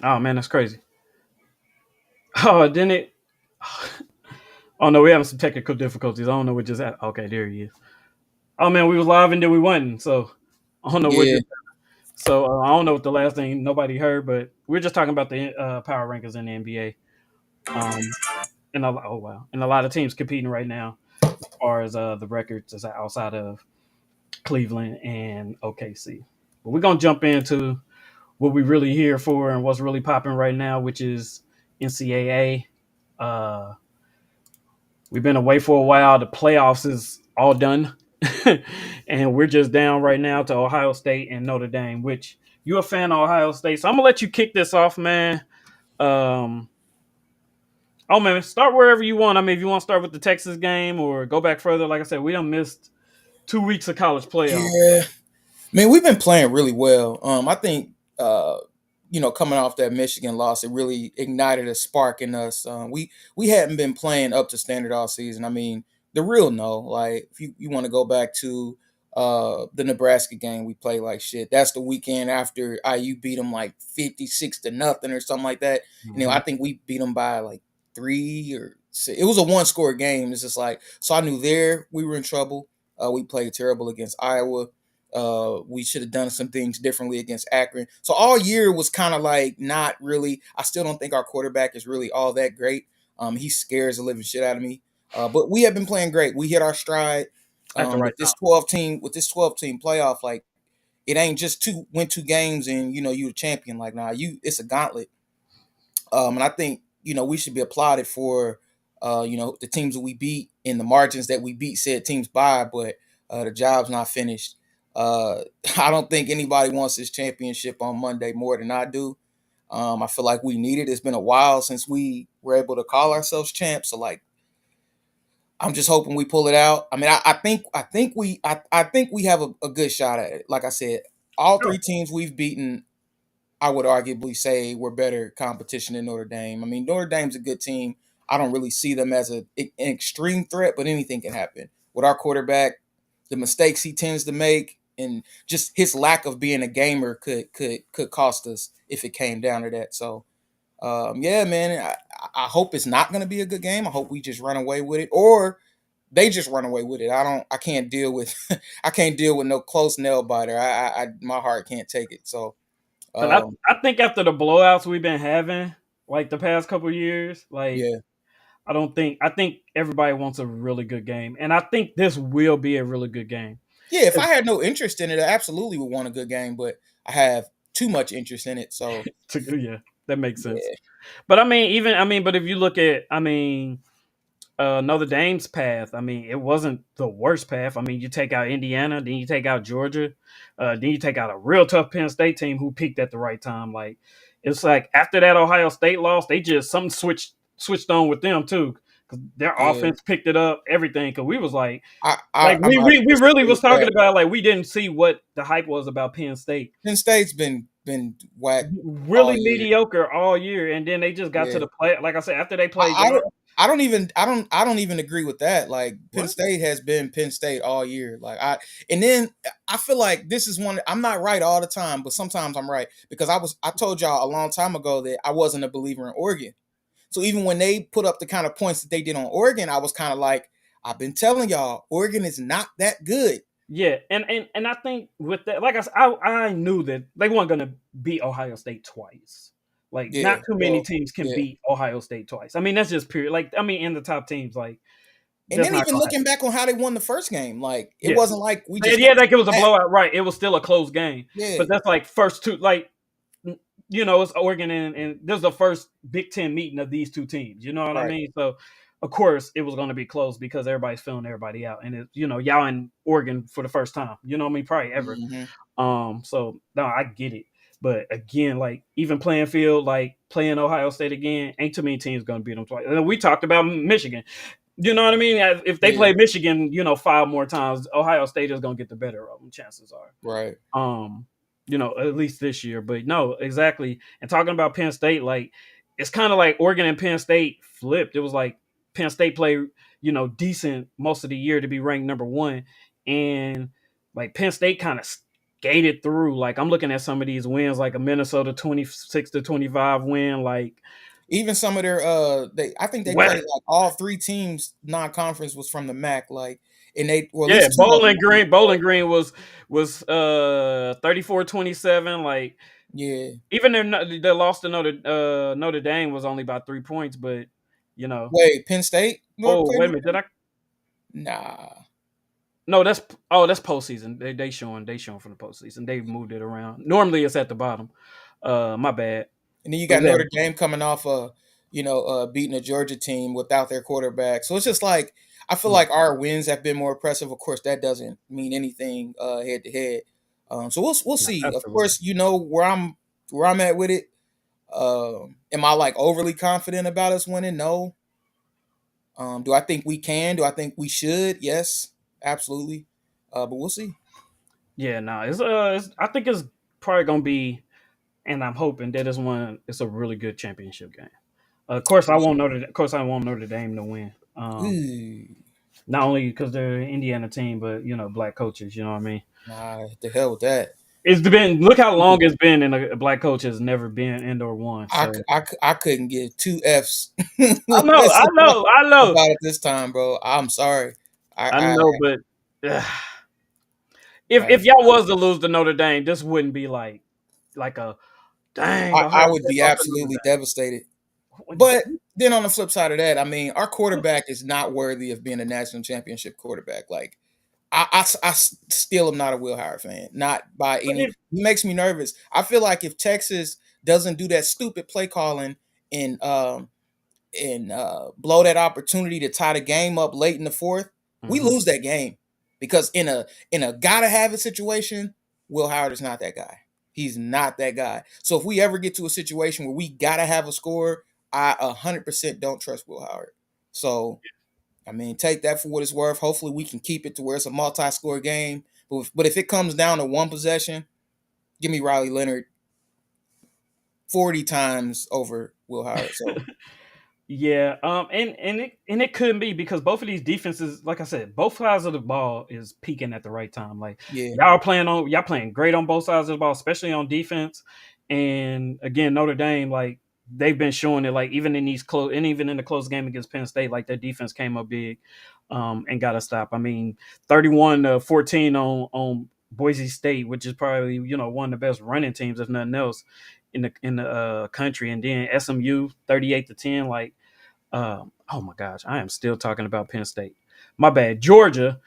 Oh man, that's crazy. Oh, didn't it? Oh no, we having some technical difficulties. I don't know what just happened. Okay, there he is. Oh man, we was live and then we wasn't. So I don't know what Yeah, just. So I don't know what the last thing nobody heard, but we're just talking about the power rankings in the NBA. Um, oh wow, and a lot of teams competing right now as far as the records is outside of Cleveland and OKC. But we're gonna jump into what we really here for and what's really popping right now, which is NCAA. Uh, we've been away for a while. The playoffs is all done, and we're just down right now to Ohio State and Notre Dame. Which you're a fan of Ohio State, so I'm gonna let you kick this off, man. Um, oh man, start wherever you want. I mean, if you want to start with the Texas game or go back further, like I said, we done missed 2 weeks of college playoff. yeah. Man, we've been playing really well. I think coming off that Michigan loss, it really ignited a spark in us. We hadn't been playing up to standard all season. I mean, the real no. Like if you want to go back to the Nebraska game, we played like shit. That's the weekend after IU beat them like 56-0 or something like that. And I Mhm. think we beat them by like three or six. It was a one score game. It's just like so I knew there we were in trouble. We played terrible against Iowa. We should have done some things differently against Akron. So all year was kind of like not really. I still don't think our quarterback is really all that great. He scares the living shit out of me. But we have been playing great. We hit our stride At the right with this time. 12 team playoff. Like it ain't just win two games and you a champion. Like nah, it's a gauntlet. And I think we should be applauded for the teams that we beat in the margins that we beat said teams by, but the job's not finished. I don't think anybody wants this championship on Monday more than I do. I feel like we need it. It's been a while since we were able to call ourselves champs. So like, I'm just hoping we pull it out. I mean, I think we have a good shot at it. Like I said, all Sure. three teams we've beaten I would arguably say we're better competition than Notre Dame. I mean, Notre Dame's a good team. I don't really see them as an extreme threat, but anything can happen. With our quarterback, the mistakes he tends to make, and just his lack of being a gamer could cost us if it came down to that. So, yeah, man, I hope it's not going to be a good game. I hope we just run away with it, or they just run away with it. I can't deal with I can't deal with no close nail biter. My heart can't take it. So. But Um, I think after the blowouts we've been having, like the past couple of years, like yeah, I think everybody wants a really good game, and I think this will be a really good game. Yeah, if I had no interest in it, I absolutely would want a good game, but I have too much interest in it. So Yeah, that makes sense. yeah, But but if you look at, Notre Dame's path, I mean, it wasn't the worst path. I mean, you take out Indiana, then you take out Georgia, then you take out a real tough Penn State team who peaked at the right time. Like it's like after that Ohio State loss, they just something switched on with them too, because their yeah. offense picked it up, everything. Because we was I we, I'm about to we really disagree was with talking that. about like we didn't see what the hype was about Penn State. Penn State's been whack all Really year. mediocre all year, and then they just got to Yeah, the play. Like I said, after they I, played I them, don't. I don't even agree with that. Like Penn what? State has been Penn State all year. And then I feel like this is one. I'm not right all the time, but sometimes I'm right because I told y'all a long time ago that I wasn't a believer in Oregon. So even when they put up the kind of points that they did on Oregon, I was kind of like, I've been telling y'all, Oregon is not that good. Yeah, and I think with that, like I said, I knew that they weren't gonna beat Ohio State twice. Like, Yeah, not too many well, teams can yeah. beat Ohio State twice. I mean, that's just period. Like, I mean, in the top teams, like, And that's then not even gonna happen. looking back on how they won the first game, like it Yeah, wasn't like we just yeah, got like it was a that. blowout, right? It was still a close game, Yeah, but that's like first two, like it's Oregon and this is the first Big Ten meeting of these two teams. You know what I right. mean? So of course it was going to be close because everybody's filling everybody out, and y'all in Oregon for the first time. You know what I mean? Probably ever. Hmm. So no, I get it. But again, like even playing field, like playing Ohio State again, ain't too many teams gonna beat them twice. And we talked about Michigan. You know what I mean? If they Yeah, play Michigan, five more times, Ohio State is gonna get the better of them. Chances are. right. Um, at least this year. But no, exactly. And talking about Penn State, like it's kind of like Oregon and Penn State flipped. It was like Penn State played, decent most of the year to be ranked number one, and like Penn State kind of gated through. Like I'm looking at some of these wins, like a Minnesota 26-25 win, like Even some of their they I think they West. played like all three teams non-conference was from the MAC, like, and they, or at Yeah, least two of them. Bowling Green was 34-27. Like Yeah. even their loss to Notre Dame was only about 3 points, but you know. Wait, Penn State Oh played wait a Notre minute, did Dame? I? Nah. No, that's postseason. They showing from the postseason. They moved it around. Normally it's at the bottom. My bad. And then you But got yeah, Notre Dame coming off beating a Georgia team without their quarterback. So it's just like I feel yeah, like our wins have been more impressive. Of course, that doesn't mean anything head to head. So we'll no, see. Of absolutely. course, you know where I'm at with it. Am I like overly confident about us winning? No. Do I think we can? Do I think we should? Yes, absolutely. But we'll see. Yeah, no, I think it's probably gonna be, and I'm hoping that it's a really good championship game. Of course, I want Notre Dame to win. Ooh, Not only because they're an Indiana team, but black coaches. You know what I mean? nah, the hell with that. It's been look how long it's been, and a black coach has never been indoor one. So I couldn't give two F's I know, less I know, I know, about it this time, bro. I'm sorry. I I, know, but if I y'all was to lose to Notre Dame, this wouldn't be like a dang. I I hope would they be lost to Notre absolutely devastated. But Dame. then on the flip side of that, I mean, our quarterback is not worthy of being a national championship quarterback. Like, I still am not a Will Howard fan. Not by But any. He makes me nervous. I feel like if Texas doesn't do that stupid play calling and blow that opportunity to tie the game up late in the fourth, we Mhm. lose that game because in a gotta have it situation, Will Howard is not that guy. He's not that guy. So if we ever get to a situation where we gotta have a score, I 100% don't trust Will Howard. So I mean, take that for what it's worth. Hopefully, we can keep it to where it's a multi-score game. But if it comes down to one possession, give me Riley Leonard 40 times over Will Howard. So Yeah, and it couldn't be because both of these defenses, like I said, both sides of the ball is peaking at the right time. Like yeah, y'all playing great on both sides of the ball, especially on defense. And again, Notre Dame, like they've been showing it, like even in these close, and even in the close game against Penn State, like their defense came up big, and got a stop. I mean, 31-14 on Boise State, which is probably one of the best running teams, if nothing else, in the country. And then SMU 38-10, like. Oh my gosh, I am still talking about Penn State. My bad. Georgia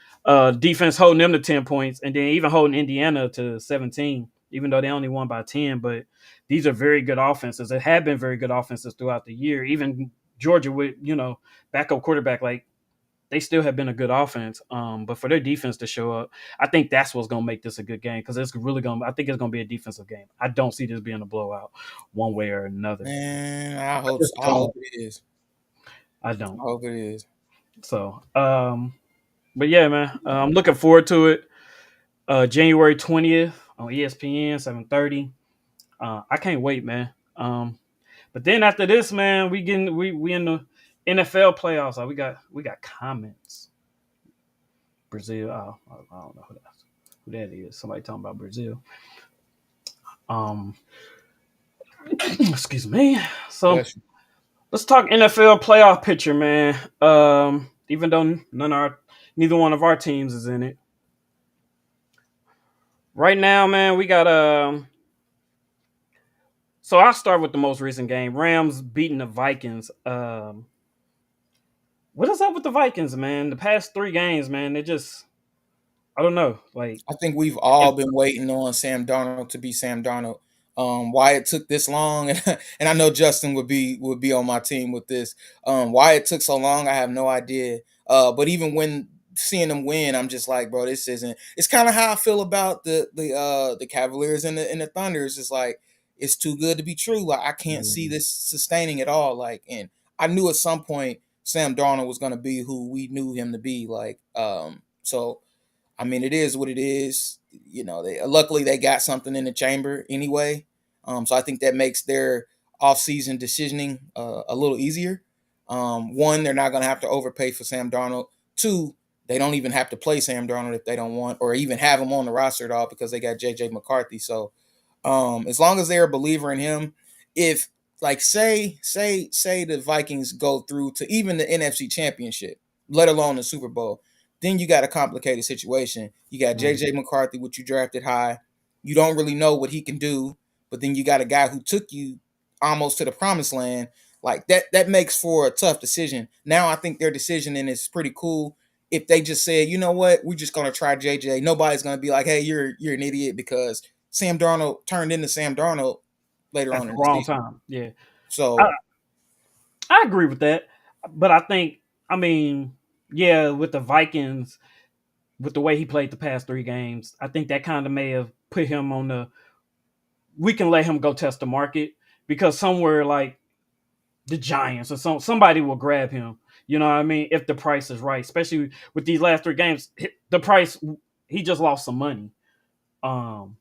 defense holding them to 10 points, and then even holding Indiana to 17, even though they only won by 10. But these are very good offenses. It have been very good offenses throughout the year. Even Georgia with backup quarterback, like they still have been a good offense. But for their defense to show up, I think that's what's gonna make this a good game because it's really gonna. I think it's gonna be a defensive game. I don't see this being a blowout, one way or another. man, I just I don't. hope it is. I I don't. hope it is. So, but yeah, man, I'm looking forward to it. January 20th on ESPN 7:30. I can't wait, man. But then after this, man, we in the NFL playoffs. We got comments. Brazil. I don't know who that is. Somebody talking about Brazil. Um, excuse me. So Bless you. let's talk NFL playoff picture, man. Even though neither one of our teams is in it right now, man, we got So I'll start with the most recent game. Rams beating the Vikings. What is up with the Vikings, man? The past three games, man, they just I don't know. Like I think we've all been waiting on Sam Darnold to be Sam Darnold. Why it took this long, and I know Justin would be on my team with this. Why it took so long, I have no idea. But even when seeing them win, I'm just like, bro, this isn't. It's kind of how I feel about the Cavaliers and the Thunder. It's just like it's too good to be true. Like I can't see Mhm. this sustaining at all. Like, and I knew at some point Sam Darnold was going to be who we knew him to be. Like, so I mean, it is what it is. You know, they luckily they got something in the chamber anyway. So I think that makes their off-season decisioning a little easier. One, they're not going to have to overpay for Sam Darnold. Two, They don't even have to play Sam Darnold if they don't want, or even have him on the roster at all because they got J.J. McCarthy. So as long as they're a believer in him, if like say the Vikings go through to even the NFC Championship, let alone the Super Bowl, then you got a complicated situation. You got Mm. J.J. McCarthy, which you drafted high. You don't really know what he can do, but then you got a guy who took you almost to the promised land. Like that makes for a tough decision. Now I think their decision and it's pretty cool if they just said, you know what, we're just gonna try JJ. Nobody's gonna be like, hey, you're an idiot because Sam Darnold turned into Sam Darnold later At on the in the wrong season. time. Yeah, I, So I agree with that, but I think I mean yeah, with the Vikings, with the way he played the past 3 games, I think that kind of may have put him on the. We can let him go test the market because somewhere like the Giants or somebody will grab him. You know what I mean? If the price is right, especially with these last 3 games, the price he just lost some money. Um,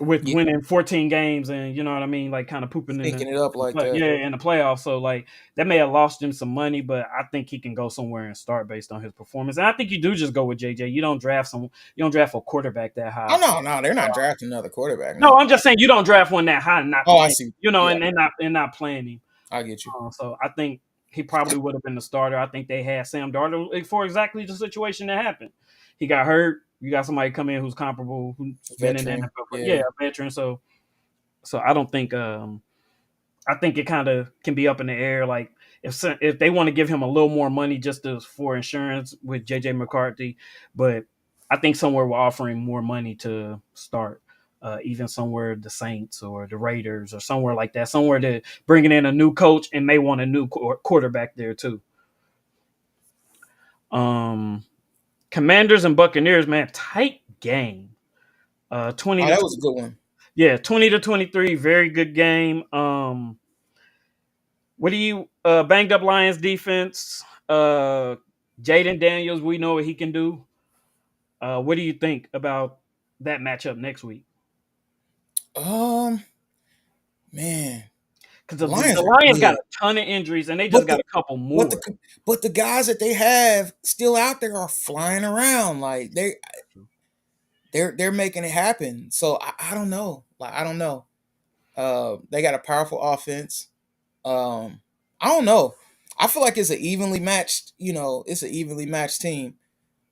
with yeah, winning 14 games and you know what I mean, like kind of pooping stinking it up like that. yeah, in the playoffs. So like that may have lost him some money, but I think he can go somewhere and start based on his performance. And I think you do just go with JJ. You don't draft a quarterback that Oh high. no, they're not drafting another quarterback. No, No. I'm just saying you don't draft one that high and not Oh, I playing. see. You know, Yeah, and not playing him. I get you. So I think he probably would have been the starter. I think they had Sam Darnold for exactly the situation that happened. He got hurt. You got somebody come in who's comparable, who's been in the Veteran. NFL for Yeah. a veteran. So I don't think I think it kind of can be up in the air. Like if they want to give him a little more money just for insurance with JJ McCarthy, but I think somewhere we're offering more money to start. Even somewhere the Saints or the Raiders or somewhere like that, somewhere to bringing in a new coach and may want a new quarterback there too. Um, Commanders and Buccaneers, man, tight game. Twenty Oh, to that was 20, a good one. yeah, 20-23, very good game. What do you banged up Lions defense? Jaden Daniels, we know what he can do. What do you think about that matchup next week? Um, man, Because the the Lions are Lions got good, a ton of injuries and they just but got the a couple but more. the but the guys that they have still out there are flying around. Like they're making it happen. So I don't know. Like I don't know. They got a powerful offense. Um, I don't know. I feel like it's an evenly matched. It's an evenly matched team.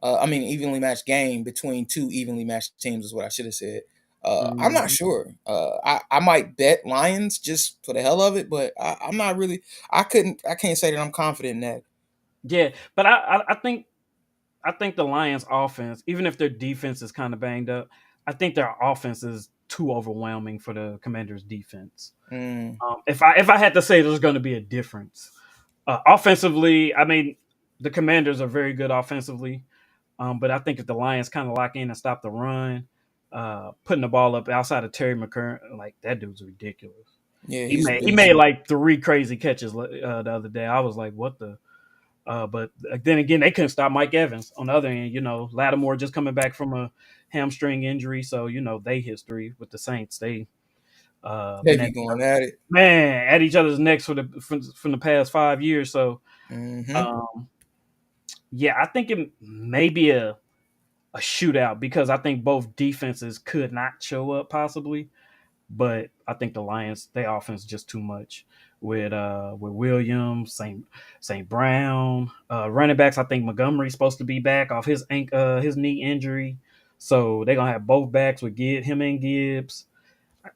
I mean, evenly matched game between two evenly matched teams is what I should have said. I'm not Mhm. sure. I might bet Lions just for the hell of it, but I'm not really. I can't say that I'm confident in that. Yeah, but I think the Lions offense, even if their defense is kind of banged up, I think their offense is too overwhelming for the Commanders' defense. Mm, If I had to say, there's going to be a difference. Offensively, I mean, the Commanders are very good offensively, but I think if the Lions kind of lock in and stop the run, putting the ball up outside of Terry McCurran, like that dude's ridiculous. yeah, He he's a made he beast. made like 3 crazy catches the other day. I was like, what the? But then again, they couldn't stop Mike Evans. On the other end, Lattimore just coming back from a hamstring injury, so they history with the Saints. They They been be going at it. at each other's necks from the past 5 years. So Hmm. um, yeah, I think it may be a shootout because I think both defenses could not show up possibly, but I think the Lions they offense just too much with Williams, Saint Brown, running backs. I think Montgomery's supposed to be back off his knee injury, so they're gonna have both backs with him and Gibbs.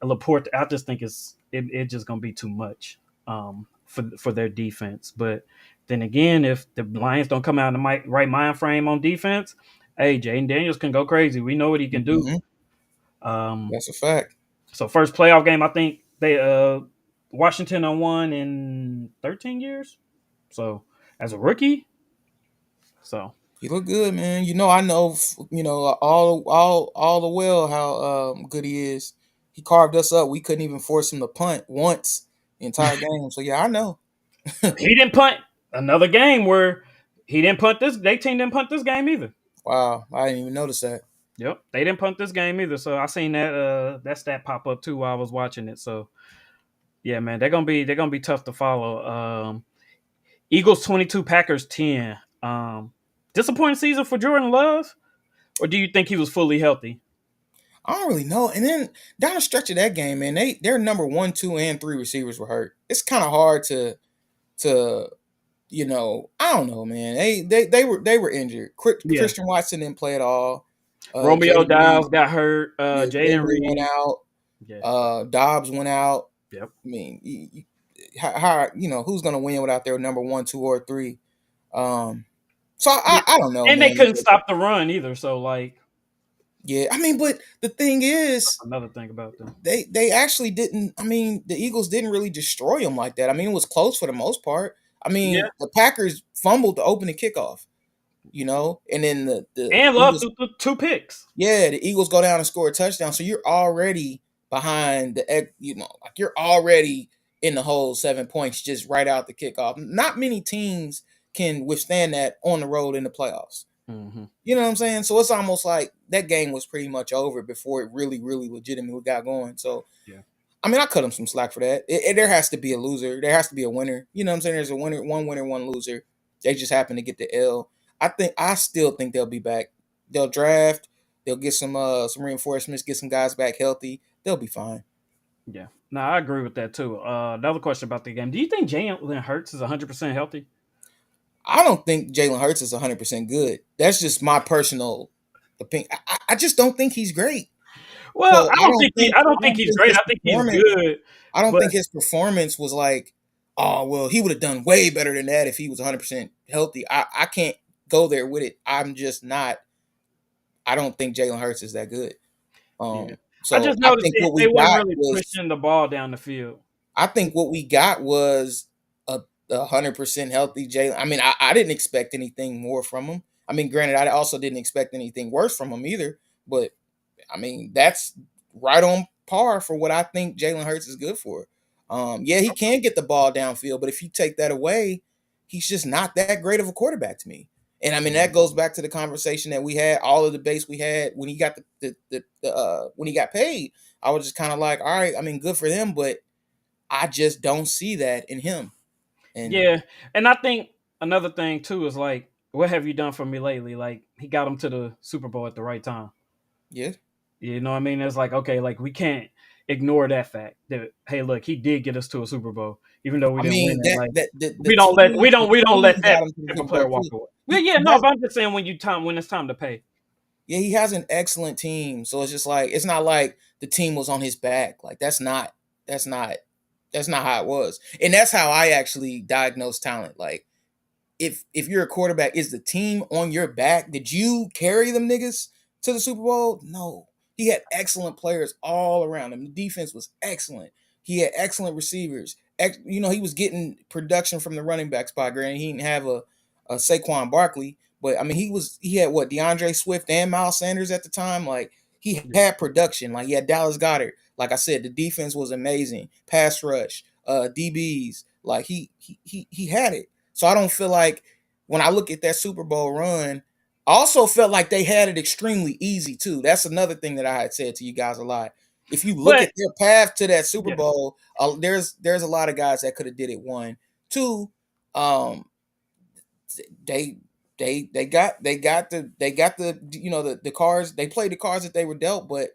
Laporte, I just think it just gonna be too much for their defense. But then again, if the Lions don't come out in the right mind frame on defense, hey, Jaden Daniels can go crazy. We know what he can do. Hmm. Um, That's a fact. so first playoff game, I think they Washington won in 13 years. So as a rookie, so He look good, man. I know. All the well how good he is. He carved us up. We couldn't even force him to punt once the entire game. So yeah, I know. he didn't punt another game where he didn't punt this. They team didn't punt this game either. Wow, I didn't even notice that. Yep, they didn't punt this game either. So I seen that stat pop up too while I was watching it. So yeah, man, they're gonna be tough to follow. Eagles 22, Packers 10. Disappointing season for Jordan Love, or do you think he was fully healthy? I don't really know. And then down the stretch of that game, man, their number one, two, and three receivers were hurt. It's kind of hard to I don't know, man. They were injured. Yeah, Christian Watson didn't play at all. Romeo Jaden Reed, Dials got hurt. yeah, Jaden Bender went Reed. out. Yeah. Dobbs went out. Yep. I mean, how who's gonna win without their number one, two, or three? Um, so Yeah. I don't know, And they man. couldn't stop the run either. So like Yeah, I mean, but the thing is, another thing about them. they actually didn't. I mean, the Eagles didn't really destroy them like that. I mean, it was close for the most part. I Yeah. mean, the Packers fumbled the opening kickoff, and then the And Love Eagles, threw two picks. yeah, the Eagles go down and score a touchdown. So you're already behind like you're already in the hole 7 points just right out the kickoff. Not many teams can withstand that on the road in the playoffs. Hmm. You know what I'm saying? So it's almost like that game was pretty much over before it really, really legitimately got going. So Yeah. I mean, I cut him some slack for that. There has to be a loser. There has to be a winner. You know what I'm saying? There's a winner, one loser. They just happen to get the L. I still think they'll be back. They'll draft. They'll get some reinforcements. Get some guys back healthy. They'll be fine. Yeah. No, I agree with that too. Another question about the game. Do you think Jalen Hurts is 100% healthy? I don't think Jalen Hurts is 100% good. That's just my personal opinion. I just don't think he's great. Well, So I don't think I don't I think don't he's think great. his I think he's performance good, I don't but think his performance was like, oh well, he would have done way better than that if he was 100% healthy. I can't go there with it. I'm just not. I don't think Jalen Hurts is that good. yeah. I So just noticed they wasn't really pushing the ball down the field. I think what we got was a 100% healthy Jalen. I mean, I didn't expect anything more from him. I mean, granted, I also didn't expect anything worse from him either. But I mean, that's right on par for what I think Jalen Hurts is good for. Yeah, he can get the ball downfield, but if you take that away, he's just not that great of a quarterback to me. And I mean, that goes back to the conversation that we had, all of the base we had when he got when he got paid. I was just kind of like, all right, I mean, good for them, but I just don't see that in him. And Yeah, and I think another thing too is like, what have you done for me lately? Like he got him to the Super Bowl at the right time. yeah, You know what I mean? It's like okay, like we can't ignore that fact that hey, look, he did get us to a Super Bowl, even though we I didn't win mean it. Like the team we don't let that got him to the type of Super Bowl player walk too. away. Well, yeah, He no, has but I'm just saying when it's time to pay. Yeah, he has an excellent team. So it's just like it's not like the team was on his back. Like that's not that's not how it was. And that's how I actually diagnose talent. Like if you're a quarterback, is the team on your back? Did you carry them niggas to the Super Bowl? No. He had excellent players all around him. The defense was excellent. He had excellent receivers. He was getting production from the running back spot. Granted, he didn't have a Saquon Barkley, but I mean, he had what DeAndre Swift and Miles Sanders at the time. Like he Yeah, had production. Like he had Dallas Goddard. Like I said, the defense was amazing. Pass rush, DBs. Like he had it. So I don't feel like when I look at that Super Bowl run, I also felt like they had it extremely easy too. That's another thing that I had said to you guys a lot. If you look but at their path to that Super yeah, Bowl, there's a lot of guys that could have did it. One, two, um, they they got the the cards. They played the cards that they were dealt, but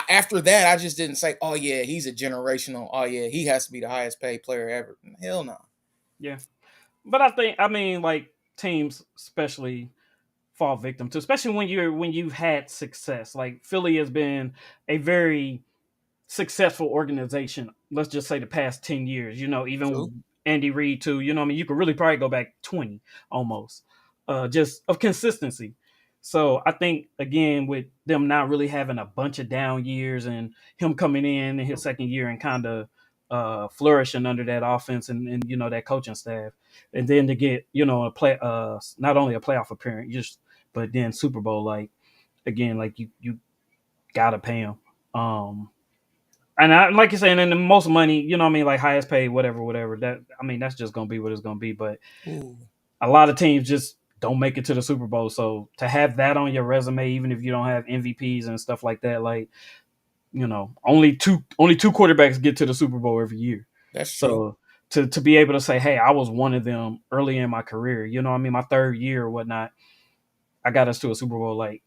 after that, I just didn't say, oh yeah, he's a generational. Oh yeah, he has to be the highest paid player ever. Hell no. yeah. But I mean, like teams, especially fall victim to, especially when you've had success. Like Philly has been a very successful organization. Let's just say the past 10 years. True. Even Andy Reid too. What I mean, you could really probably go back 20 almost, just of consistency. So I think again with them not really having a bunch of down years and him coming in his second year and kind of flourishing under that offense and that coaching staff, and then to get a play not only a playoff appearance just but then Super Bowl, like again, like you gotta pay him. And like you're saying, and the most money, what I mean, like highest paid, whatever, whatever. That I mean, that's just gonna be what it's gonna be. But Ooh, a lot of teams just don't make it to the Super Bowl. So to have that on your resume, even if you don't have MVPs and stuff like that, like only two quarterbacks get to the Super Bowl every year. that's true. So to be able to say, hey, I was one of them early in my career. You know what I mean? My third year or whatnot, I got us to a Super Bowl. Like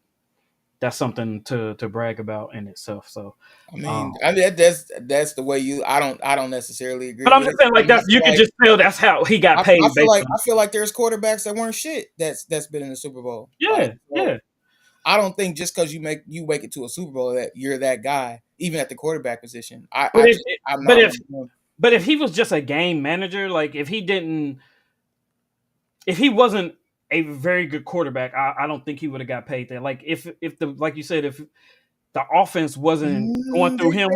that's something to brag about in itself. So, um, That's the way you. I don't necessarily agree but I'm with just it. saying, I like mean, that's you could just tell that's how he got I paid feel based like on. there's quarterbacks that weren't shit. That's been in the Super Bowl. Like Yeah, so, yeah. I don't think just because you make it to a Super Bowl that you're that guy, even at the quarterback position. But if I'm but not if one of them. but if he was just a game manager, like if he wasn't a very good quarterback, I don't think he would have got paid that. Like if the like you said, if the offense wasn't going Mm, through him,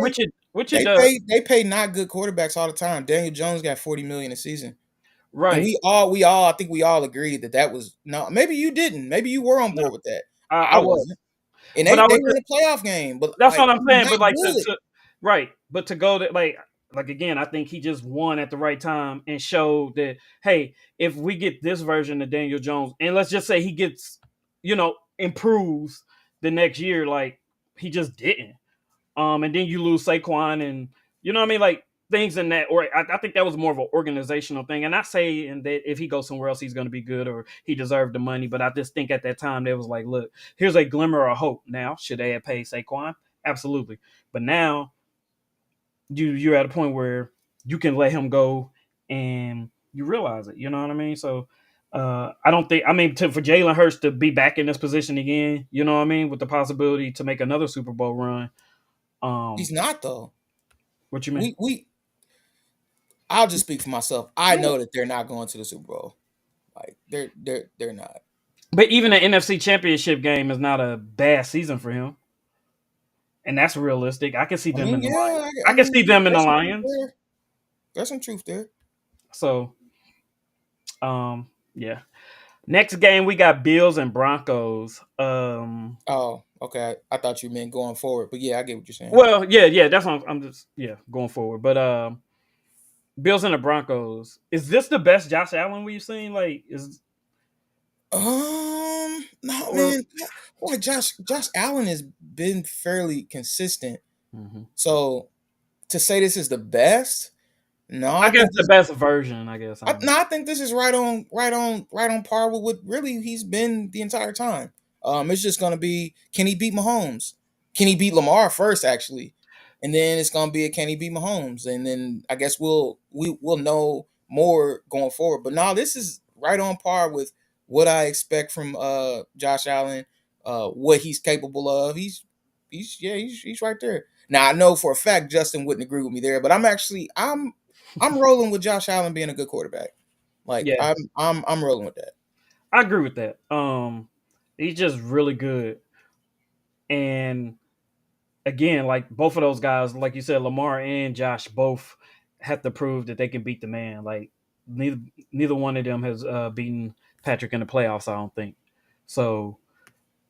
which it they does, pay they pay not good quarterbacks all the time. Daniel Jones got 40 million a season, and right? we all I think we all agreed that that was no. Maybe you didn't. Maybe you were on No, board with that. I I was, wasn't, and but I they was. won a playoff game, but That's like what I'm saying. not But like good. right, but to go to like again, I think he just won at the right time and showed that hey, if we get this version of Daniel Jones, and let's just say he gets, improves the next year, like he just didn't. And then you lose Saquon, and you know what I mean, like things in that. Or I think that was more of an organizational thing. And not saying that if he goes somewhere else, he's going to be good or he deserved the money. But I just think at that time they was like, look, here's a glimmer of hope. Now, should they have paid Saquon? Absolutely. But now you're at a point where you can let him go and you realize it. You know what I mean? So. I don't think. I mean, for Jalen Hurts to be back in this position again, you know what I mean, with the possibility to make another Super Bowl run. He's Um, not though. what you mean? We I'll just speak for myself. I Yeah. know that they're not going to the Super Bowl. Like they're not. But even the NFC Championship game is not a bad season for him, and that's realistic. I can see I them mean, in the yeah, Lions. I can see them in the there's some truth Lions. there. There's some truth there. So, yeah. Next game we got Bills and Broncos. Oh, okay. I thought you meant going forward, but yeah, I get what you're saying. Well, yeah. That's what I'm just going forward. But Bills and the Broncos. Is this the best Josh Allen we've seen? Like, is No, or man. Boy, Josh Allen has been fairly consistent. Mhm. So to say this is the best, no, I guess the best version. I guess I don't know. I think this is right on par with what really he's been the entire time. It's just gonna be, can he beat Mahomes? Can he beat Lamar first, actually, and then it's gonna be a, can he beat Mahomes? And then I guess we'll know more going forward. But now this is right on par with what I expect from Josh Allen, what he's capable of. He's right there. Now I know for a fact Justin wouldn't agree with me there, but I'm rolling with Josh Allen being a good quarterback. Like Yeah, I'm rolling with that. I agree with that. He's just really good, and again, like both of those guys, like you said, Lamar and Josh both have to prove that they can beat the man. Like neither neither one of them has beaten Patrick in the playoffs. I don't think so.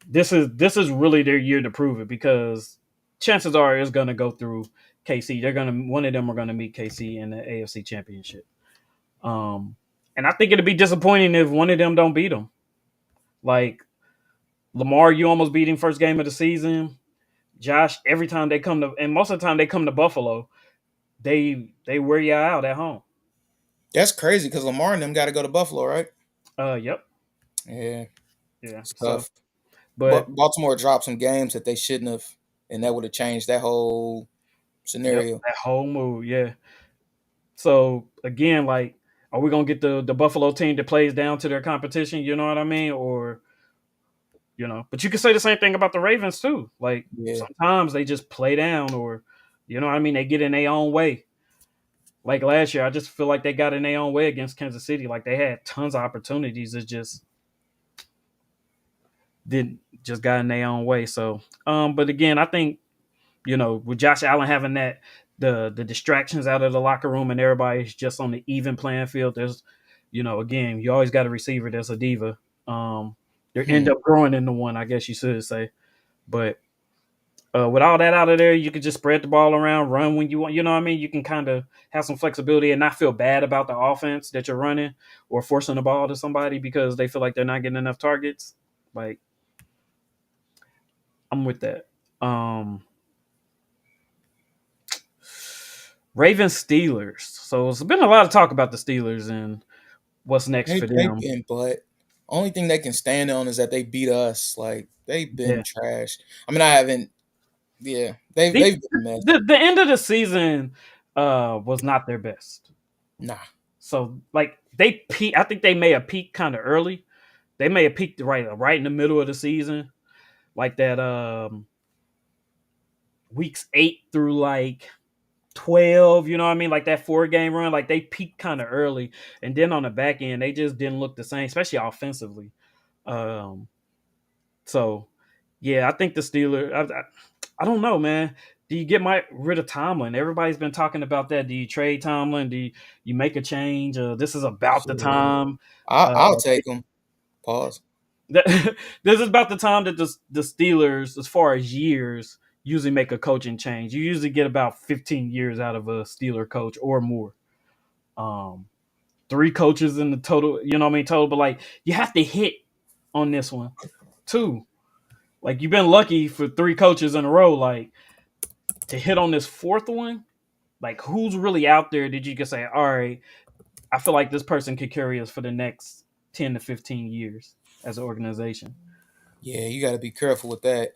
This is really their year to prove it because chances are it's going to go through KC. They're going to one of them are going to meet KC in the AFC Championship. Um, and I think it'd be disappointing if one of them don't beat them. Like Lamar, you almost beat him first game of the season. Josh, every time they come to, and most of the time they come to Buffalo, they wear you out at home. That's crazy because Lamar and them got to go to Buffalo, right? Yep, Yeah, yeah. it's So, tough. But but Baltimore dropped some games that they shouldn't have, and that would have changed that whole yep, scenario. that whole move, yeah. So again, like, are we gonna get the Buffalo team that plays down to their competition? You know what I mean? Or but you can say the same thing about the Ravens too. Like Yeah, sometimes they just play down, or you know what I mean? They get in their own way. Like last year, I just feel like they got in their own way against Kansas City. Like they had tons of opportunities. It just got in their own way. So, but again, I think with Josh Allen having that the distractions out of the locker room and everybody's just on the even playing field. There's, again, you always got a receiver that's a diva. They end hmm. up growing into one, I guess you should say. But with all that out of there, you can just spread the ball around, run when you want. You know what I mean? You can kind of have some flexibility and not feel bad about the offense that you're running or forcing the ball to somebody because they feel like they're not getting enough targets. Like I'm with that. Um, Ravens Steelers. So it's been a lot of talk about the Steelers and what's next for They've them. been, but only thing they can stand on is that they beat us. Like they've Yeah. been trash. I mean, I haven't. Yeah, The, they've been a mess. the end of the season was not their best. Nah. So like they peak, I think they may have peaked kind of early. They may have peaked right in the middle of the season, like that weeks 8 through like 12, you know what I mean? Like that 4 game run, like they peaked kind of early. And then on the back end, they just didn't look the same, especially offensively. Um, so yeah, I think the Steelers, I don't know, man. Do you get rid of Tomlin? Everybody's been talking about that. Do you trade Tomlin? Do you make a change? This is about the Shit. time. Uh, I'll take them. Pause. that, this is about the time that the Steelers, as far as years, usually make a coaching change. You usually get about 15 years out of a Steeler coach or more. Um, 3 coaches in the total, you know what I mean, total, but like you have to hit on this one too. Like you've been lucky for 3 coaches in a row, like to hit on this fourth one. Like who's really out there that you can say, all right, I feel like this person could carry us for the next 10 to 15 years as an organization. Yeah, you got to be careful with that.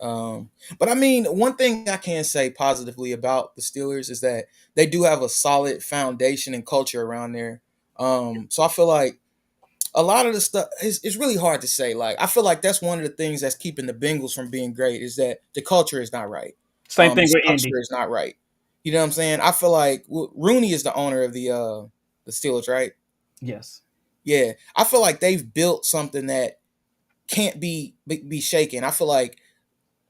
But I mean, one thing I can say positively about the Steelers is that they do have a solid foundation and culture around there. So I feel like a lot of the stuff is really hard to say. Like I feel like that's one of the things that's keeping the Bengals from being great is that the culture is not right. Same The thing with Indy. structure is not right. You know what I'm saying? I feel like Rooney is the owner of the Steelers, right? Yes. Yeah, I feel like they've built something that can't be shaken. I feel like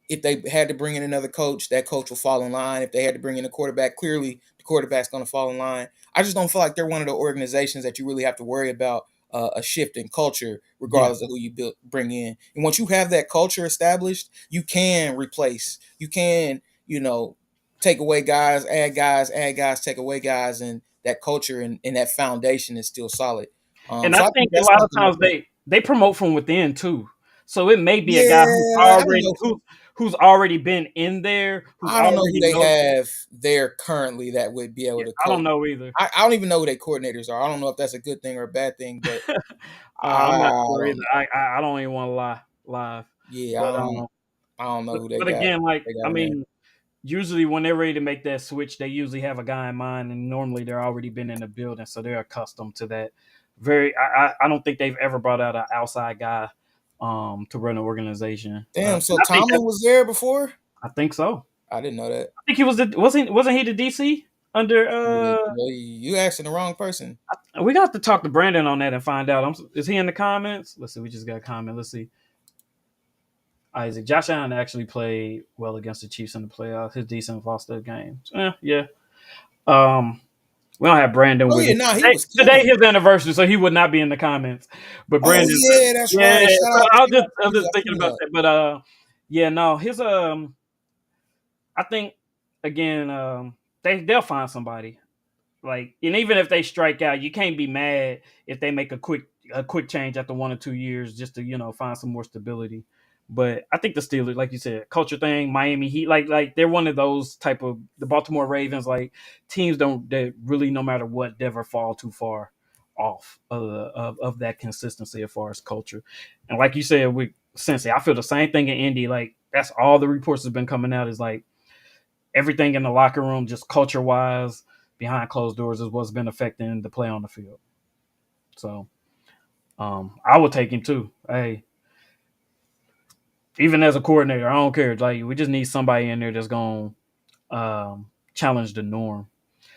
if they had to bring in another coach, that coach will fall in line. If they had to bring in a quarterback, clearly the quarterback's going to fall in line. I just don't feel like they're one of the organizations that you really have to worry about a shift in culture, Yeah. regardless of who you bring in. And once you have that culture established, you can replace. You can, take away guys, add guys, take away guys, and that culture and that foundation is still solid. And I So I think think a that's lot of something that times they promote from within too. So it may be a guy yeah, I don't know. who's already been in there, who's I don't know who already they knows. have there currently that would be able Yeah, to I don't coach. know either. I don't even know who their coordinators are. I don't know if that's a good thing or a bad thing, but I'm not I sure don't either. know. I don't even want to lie live, Yeah, but I don't know who but again, like they I got in there. mean, usually when they're ready to make that switch, they usually have a guy in mind, and normally they're already been in the building, so they're accustomed to that. I don't think they've ever brought out an outside guy to run an organization. Damn, And so I think that Tomlin was there before? I think so. I didn't know that. I think he was wasn't he the DC under Shit, well, you asking the wrong person. we got to talk to Brandon on that and find out. Is he in the comments? Let's see. We just got a comment. Let's see. Isaac Josh Allen actually played well against the Chiefs in the playoffs. His decent lost their games. Yeah. Um, we don't have Brandon Oh with yeah, us nah, he today. was Today killing. his anniversary, so he would not be in the comments. But Oh Brandon, yeah, that's yeah. right. So Shout out to I was you. just I thinking seen about that. that. But yeah, no, his I think again, they'll find somebody. Like, and even if they strike out, you can't be mad if they make a quick change after 1 or 2 years just to find some more stability. But I think the Steelers, like you said, culture thing, Miami Heat, like they're one of those type of the Baltimore Ravens, like teams don't that really no matter what never fall too far off of that consistency as far as culture. And like you said with Cincy, I feel the same thing in Indy. Like that's all the reports have been coming out is like everything in the locker room, just culture wise, behind closed doors, is what's been affecting the play on the field. So I would take him too. Hey, even as a coordinator, I don't care. Like we just need somebody in there that's going to challenge the norm.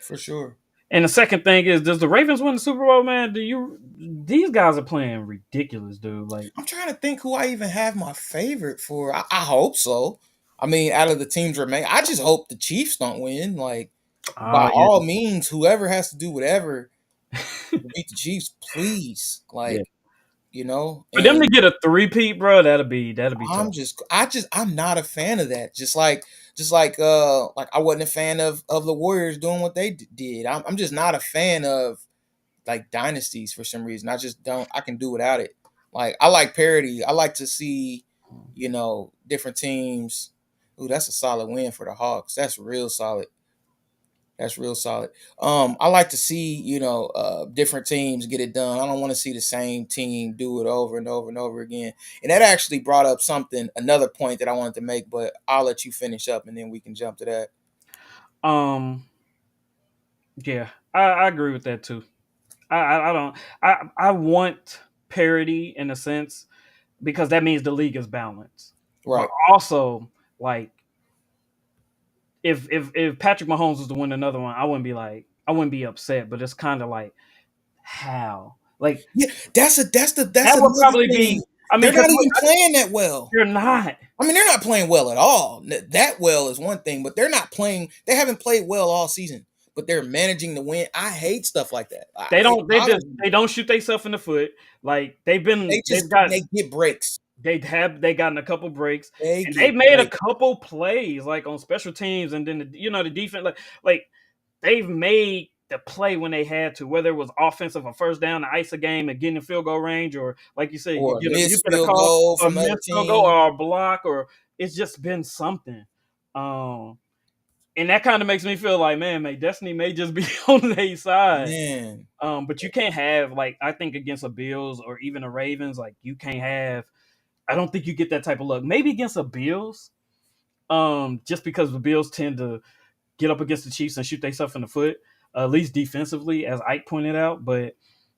For sure. And the second thing is, does the Ravens win the Super Bowl, man? Do you? These guys are playing ridiculous, dude. Like, I'm trying to think who I even have my favorite for. I hope so. I mean, out of the teams remain, I just hope the Chiefs don't win. Like, by oh all means, whoever has to do whatever yeah, to beat the Chiefs, please. yeah. Like, For them to and get a three-peat, bro, that'll be tough. I'm not a fan of that. Like I wasn't a fan of the Warriors doing what they did. I'm just not a fan of like dynasties for some reason. I just don't. I can do without it. Like I like parity. I like to see, different teams. Ooh, that's a solid win for the Hawks. That's real solid. That's real solid. I like to see, different teams get it done. I don't want to see the same team do it over and over and over again. And that actually brought up another point that I wanted to make, but I'll let you finish up and then we can jump to that. Um, yeah, I agree with that too. I don't. I want parity in a sense because that means the league is balanced. But Right. also, like, if Patrick Mahomes was to win another one, I wouldn't be upset. But it's kind of like how like Yeah, that's that would another probably be. thing. I mean, They're because not even playing that well. you're not. I mean, they're not playing well at all. That well is one thing, but they're not playing. They haven't played well all season, but they're managing to win. I hate stuff like that. They It don't. bothers me. They don't shoot themselves in the foot. Like They get breaks. they gotten a couple breaks They and they've get made a breaks. couple plays like on special teams and then the defense like they've made the play when they had to, whether it was offensive, a first down, to ice a game and get in field goal range, or like you said, Or a you missed get a field call, goal a from the other missed field goal, team. or a block, or it's just been something. Um, and that kind of makes me feel like, man, may destiny may just be on their side. Man, But you can't have like I think against the Bills or even the Ravens, like you can't have. I don't think you get that type of luck. Maybe against the Bills, just because the Bills tend to get up against the Chiefs and shoot themselves in the foot, at least defensively, as Ike pointed out. But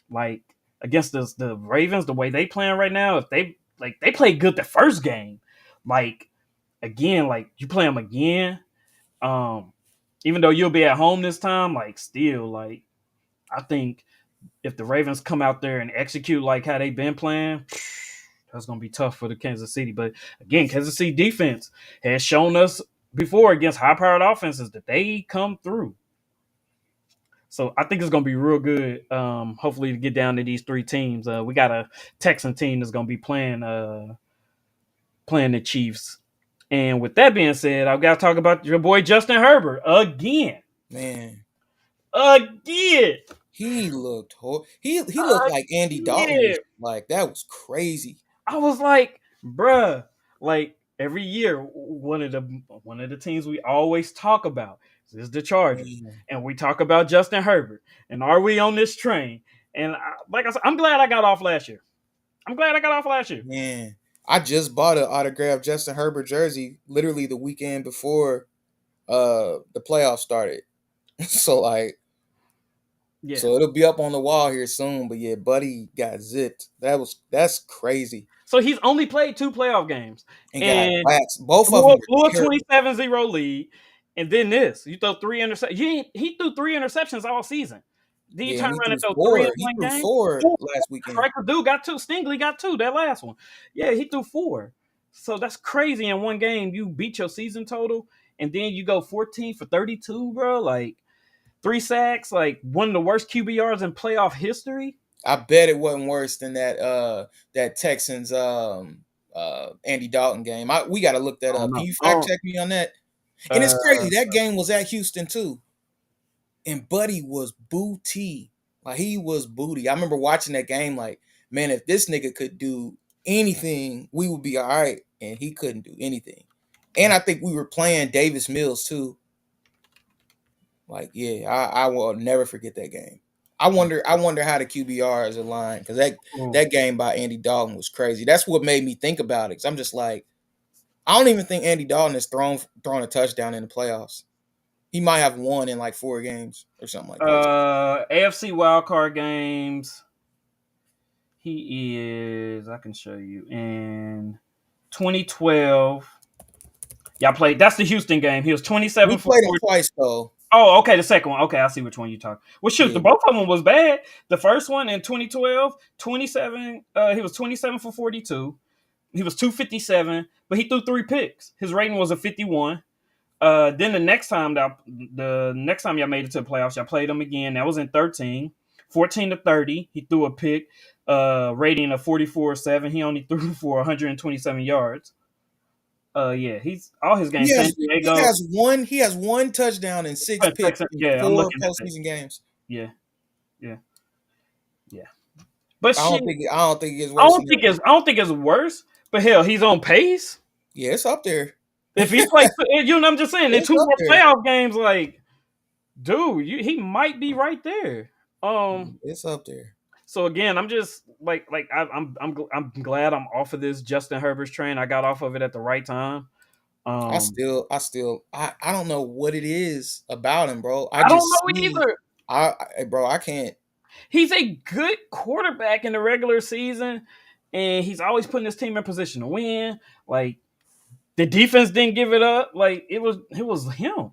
like against the Ravens, the way they playing right now, if they played good the first game, like again, like you play them again, um, even though you'll be at home this time, like still, like I think if the Ravens come out there and execute like how they've been playing, that's gonna be tough for the Kansas City. But again, Kansas City defense has shown us before against high-powered offenses that they come through. So I think it's gonna be real good. Hopefully to get down to these three teams. We got a Texan team that's gonna be playing the Chiefs. And with that being said, I've got to talk about your boy Justin Herbert again. man, Again. he looked like Andy Dalton Again. this like that was crazy. I was like, bruh, like every year, one of the teams we always talk about is the Chargers, Man, and we talk about Justin Herbert, and are we on this train? And like I said, I'm glad I got off last year. I'm glad I got off last year. man. I just bought an autographed Justin Herbert jersey literally the weekend before the playoffs started. so like Yeah. so it'll be up on the wall here soon. But yeah, buddy got zipped. That's crazy. So he's only played two playoff games And got and waxed. Both of them blew were a terrible. 27-0 lead. And then this, you throw three interceptions. He threw three interceptions all season. Then you Yeah, turn and he around threw and throw three in four. He one threw game. four Four. last weekend. Correct. Dude got two. Stingley got two. That last one. Yeah, he threw four. So that's crazy. In one game, you beat your season total, and then you go 14 for 32, bro. Like three sacks, like one of the worst QBRs in playoff history. I bet it wasn't worse than that Texans Andy Dalton game. We got to look that I don't up. Can know. you fact check me on that? And it's Uh, crazy. That game was at Houston too, and Buddy was booty. Like he was booty. I remember watching that game. Like, man, if this nigga could do anything, we would be all right. And he couldn't do anything. And I think we were playing Davis Mills too. Like, yeah, I will never forget that game. I wonder how the QBRs aligned because that game by Andy Dalton was crazy. That's what made me think about it. Cause I'm just like, I don't even think Andy Dalton has thrown a touchdown in the playoffs. He might have won in like 4 games or something like that. AFC wildcard games. He is. I can show you in 2012. Y'all played. That's the Houston game. He was 27 We for played him 40. twice though. Oh, okay. The second one. Okay, I see which one you talk. Well, shoot, Yeah, the both of them was bad. The first one in 2012, 27. He was 27 for 42. He was 257, but he threw three picks. His rating was a 51. Then the next time y'all made it to the playoffs, y'all played him again. That was in 13, 14 to 30. He threw a pick, rating of 44-7. He only threw for 127 yards. Yeah, he's all his he games. San has he Diego, has one he has one touchdown and 6 picks in yeah, I'm four looking at that. postseason games. Yeah, yeah, yeah. But shit, I don't think it gets worse than that. I don't think it's worse. But hell, he's on pace. Yeah, it's up there. If he plays, you know, I'm just saying, in It's two up more there. playoff games, like dude, he might be right there. Um, It's up there. so again, I'm just I'm glad I'm off of this Justin Herbert's train. I got off of it at the right time. Um, I don't know what it is about him, bro. I I don't just know see, either. bro, I can't. He's a good quarterback in the regular season, and he's always putting his team in position to win. Like the defense didn't give it up. Like it was him.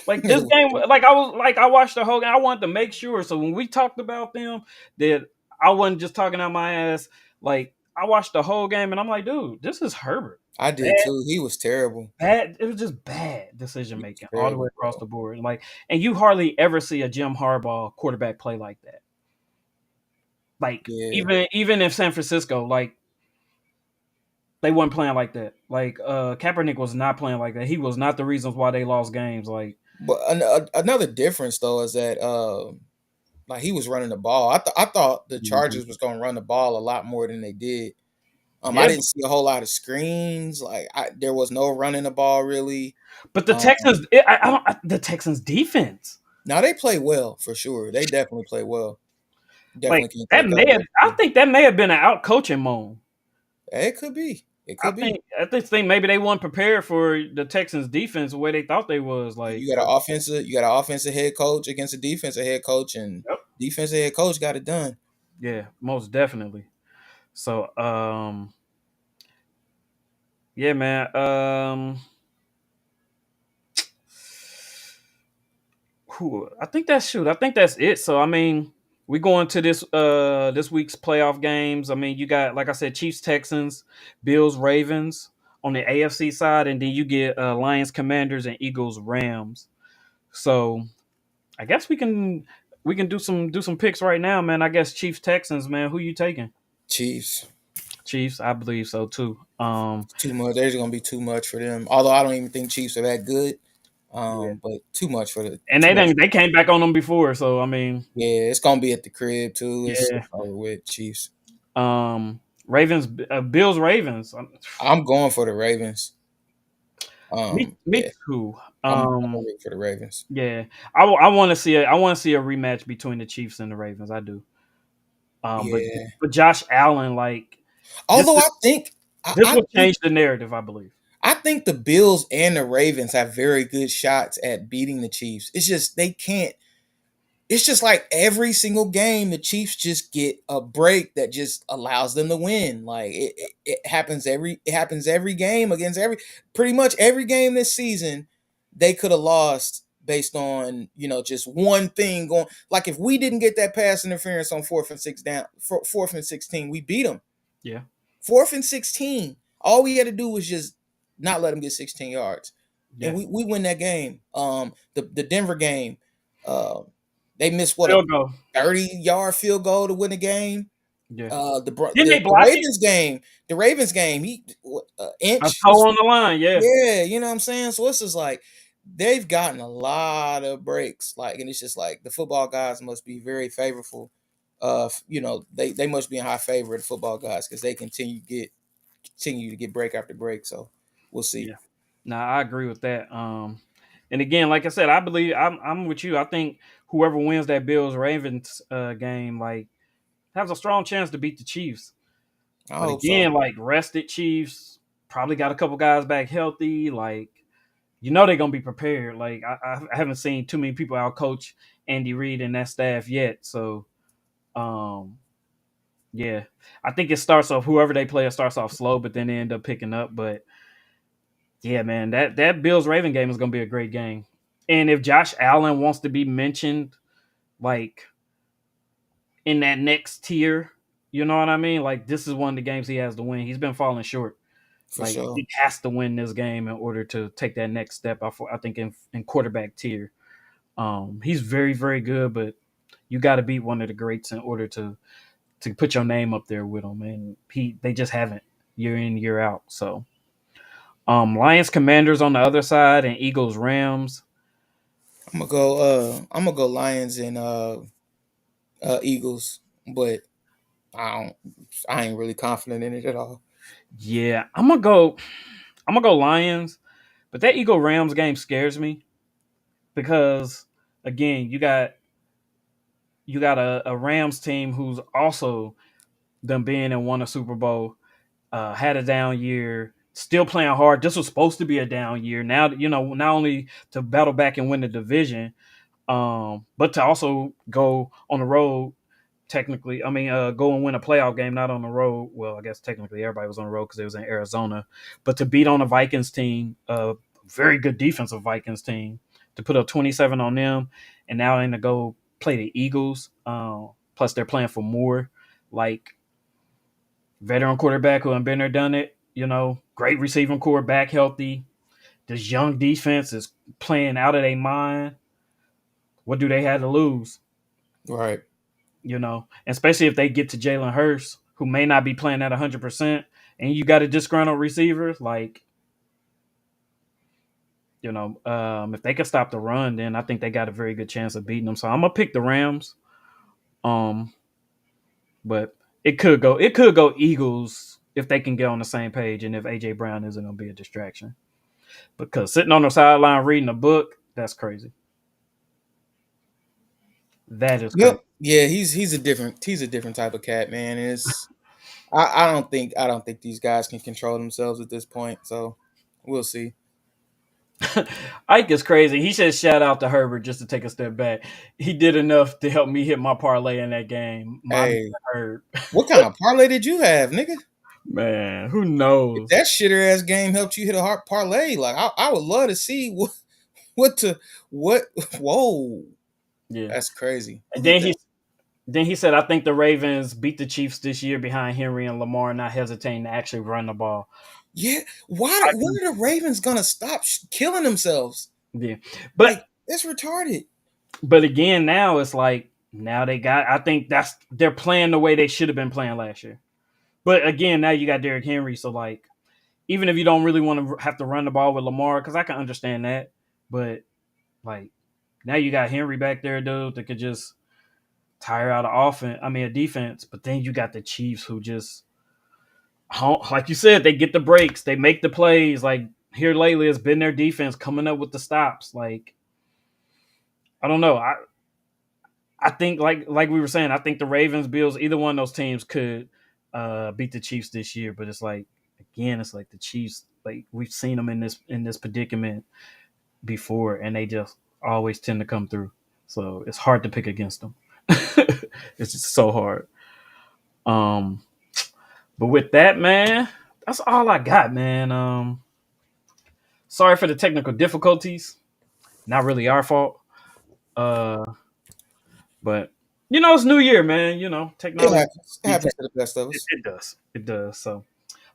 Like this game, I watched the whole game. I wanted to make sure. So when we talked about them, that I wasn't just talking out my ass. Like I watched the whole game, and I'm like, dude, this is Herbert. I Bad, did too. He was terrible. bad. It was just bad decision He was making all the way terrible, across the bro. board. Like, and you hardly ever see a Jim Harbaugh quarterback play like that. Like Yeah, even in San Francisco, like they weren't playing like that. Like Kaepernick was not playing like that. He was not the reasons why they lost games. Like but another difference though is that like he was running the ball. I thought the mhm. Chargers was gonna run the ball a lot more than they did. I Yeah, didn't see a whole lot of screens. There was no running the ball really. but the Um, Texans, I don't. The Texans defense, Now they play well for sure. They definitely play well. like Definitely can't that take that may away have. I from them. think that may have been an out coaching moan. It could be. It I could be. think I just think maybe they weren't prepared for the Texans defense the way they thought they was. Like, You got an offensive head coach against a defensive head coach, and yep. defensive head coach got it done. Yeah, most definitely. So, yeah, man. I think I think that's it. So I mean, we go into this week's playoff games. I mean, you got like I said, Chiefs, Texans, Bills, Ravens on the AFC side, and then you get Lions, Commanders, and Eagles, Rams. So I guess we can do some picks right now, man. I guess Chiefs, Texans, man. Who you taking? Chiefs. Chiefs, I believe so too. Too much. There's gonna be too much for them. Although I don't even think Chiefs are that good. Yeah, But and too they much. didn't, they came back on them before, so I mean, Yeah, it's gonna be at the crib too. yeah. It's over with Chiefs. Ravens, Bills, Ravens. I'm going for the Ravens. Me Yeah, too. I'm gonna root for the Ravens. Yeah, I want to see a rematch between the Chiefs and the Ravens. I do. But Yeah. Josh Allen, like this Although is this will change the narrative, I believe. I think the Bills and the Ravens have very good shots at beating the Chiefs. It's just they can't. It's just like every single game, the Chiefs just get a break that just allows them to win. It happens every game against pretty much every game this season. They could have lost based on just one thing going. Like if we didn't get that pass interference on fourth and 16, we beat them. Yeah, Fourth and 16. All we had to do was just not let them get 16 yards. And yeah. we win that game. The Denver game, uh, they missed what, a Field goal. 30-yard field goal to win the game. Yeah. Didn't they The block it? Ravens game, he A inch. toe on the line. Yeah, Yeah, you know what I'm saying? So it's just like they've gotten a lot of breaks. And it's just like the football guys must be very favorable. They must be in high favor of the football guys because they continue to get break after break. So we'll see. yeah. Nah, I agree with that. And again, like I said, I believe I'm with you. I think whoever wins that Bills Ravens game, like, has a strong chance to beat the Chiefs. I But hope so. again, like rested Chiefs, probably got a couple guys back healthy. Like they're gonna be prepared. Like I haven't seen too many people out coach Andy Reid and that staff yet. So um yeah, I think it starts off whoever they play. It starts off slow, but then they end up picking up. But yeah, man, that Bills Raven game is gonna be a great game. And if Josh Allen wants to be mentioned, like in that next tier, you know what I mean? Like this is one of the games he has to win. He's been falling short. For Like sure. he has to win this game in order to take that next step. I think in quarterback tier, he's very very good, but you got to beat one of the greats in order to put your name up there with him. And they just haven't year in year out. So Lions Commanders on the other side and Eagles Rams. I'm gonna go Lions and Eagles, but I don't. I ain't really confident in it at all. Yeah, I'm gonna go Lions, but that Eagle Rams game scares me because again, you got a Rams team who's also them being and won a Super Bowl, had a down year, still playing hard. This was supposed to be a down year. Now, not only to battle back and win the division, but to also go on the road. Technically, I mean, go and win a playoff game, not on the road. Well, I guess technically everybody was on the road because it was in Arizona, but to beat on a Vikings team, a very good defensive Vikings team, to put up 27 on them, and now in to go play the Eagles. Plus, they're playing for more. Like, veteran quarterback who have been there, done it. Great receiving core, back healthy. This young defense is playing out of their mind. What do they have to lose? Right. Especially if they get to Jalen Hurts, who may not be playing at 100%, and you got a disgruntled receiver. Like, if they can stop the run, then I think they got a very good chance of beating them. So I'm gonna pick the Rams. Um, but it could go Eagles if they can get on the same page, and if AJ Brown isn't gonna be a distraction. Because sitting on the sideline reading a book, that's crazy. That is crazy. Yep. Yeah, he's a different type of cat, man. I don't think these guys can control themselves at this point. So we'll see. Ike is crazy. He said shout out to Herbert just to take a step back. He did enough to help me hit my parlay in that game. My man Hey, hurt. what kind of parlay did you have, nigga? Man, who If knows? that shitter ass game helped you hit a hard parlay, like I would love to see what to what. Whoa, Yeah. that's crazy. Who And did then that? he said I think the Ravens beat the Chiefs this year behind Henry and Lamar, not hesitating to actually run the ball. Yeah, why? I When can, are the Ravens gonna stop killing themselves? yeah. But Like it's retarded. but again, now it's like now they got. I think they're playing the way they should have been playing last year. But again, now you got Derrick Henry, so like even if you don't really want to have to run the ball with Lamar, because I can understand that, but like now you got Henry back there, dude, that could just tire out of offense. I mean, a defense. But then you got the Chiefs who just, like you said, they get the breaks, they make the plays. Like here lately, it's been their defense coming up with the stops. Like I don't know. I think like we were saying, I think the Ravens, Bills, either one of those teams could beat the Chiefs this year. But it's like again, it's like the Chiefs. Like we've seen them in this predicament before, and they just always tend to come through. So it's hard to pick against them. It's just so hard. Um, but with that, man, that's all I got, man. Sorry for the technical difficulties. Not really our fault. Uh, but it's New Year, man. It Technology. happens. It happens to the best of It, us. it does. It does. So,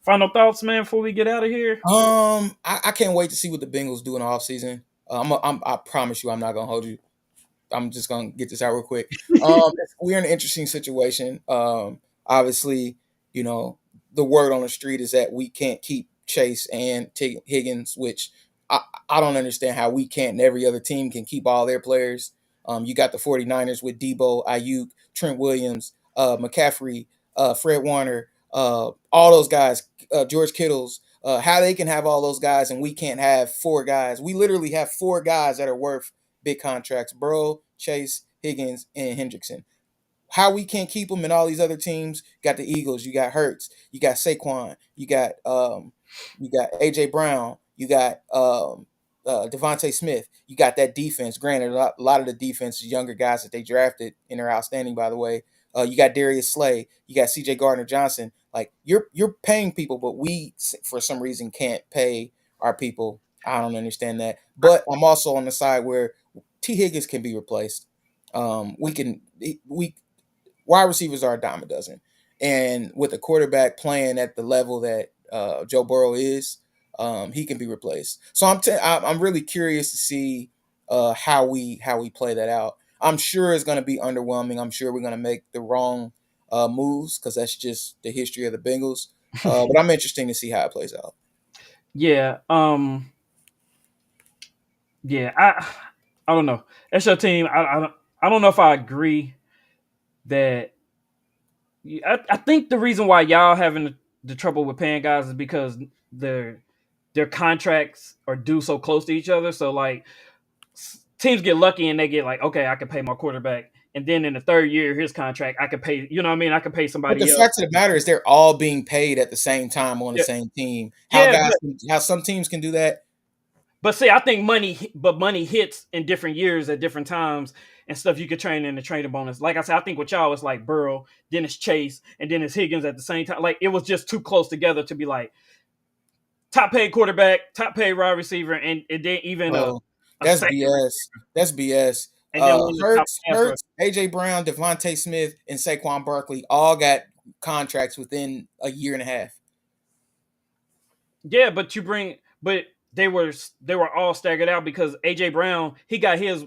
final thoughts, man, before we get out of here. I can't wait to see what the Bengals do in the offseason. I promise you, I'm not gonna hold you. I'm just gonna get this out real quick. We're in an interesting situation. Obviously, you know, the word on the street is that we can't keep Chase and Higgins, which I, I don't understand how we can't and every other team can keep all their players. You got the 49ers with Debo, Ayuk, Trent Williams, McCaffrey, Fred Warner, all those guys, George Kittles. How they can have all those guys and we can't have four guys. We literally have four guys that are worth big contracts: Burrow, Chase, Higgins, and Hendrickson. How we can't keep them in all these other teams? Got the Eagles. You got Hurts. You got Saquon. You got AJ Brown. You got Devontae Smith. You got that defense. Granted, a lot of the defense is younger guys that they drafted and are outstanding, by the way. You got Darius Slay. You got C.J. Gardner Johnson. Like you're paying people, but we for some reason can't pay our people. I don't understand that. But I'm also on the side where T. Higgins can be replaced. We wide receivers are a dime a dozen, and with a quarterback playing at the level that Joe Burrow is, he can be replaced. So I'm really curious to see how we play that out. I'm sure it's going to be underwhelming. I'm sure we're going to make the wrong moves because that's just the history of the Bengals. But I'm interested to see how it plays out. Yeah. Yeah. I don't know. That's your team. I don't know if I agree that. I think the reason why y'all having the trouble with paying guys is because their their contracts are due so close to each other. So like teams get lucky and they get like, okay, I can pay my quarterback, and then in the third year, his contract, I can pay. You know what I mean? I can pay But the somebody else. fact of the matter is, they're all being paid at the same time on the Yeah, same team. yeah, How some teams can do that. but see, I think money hits in different years at different times and stuff. You could train in the training bonus. Like I said, I think with y'all, it's like Burrow, then it's Chase, and then it's Higgins at the same time. Like it was just too close together to be like top paid quarterback, top paid wide receiver, and then even Well, a that's second BS. receiver, That's BS. and then one of the top pass rush. AJ Brown, Devontae Smith, and Saquon Barkley all got contracts within a year and a half. Yeah, but they were all staggered out because AJ Brown he got his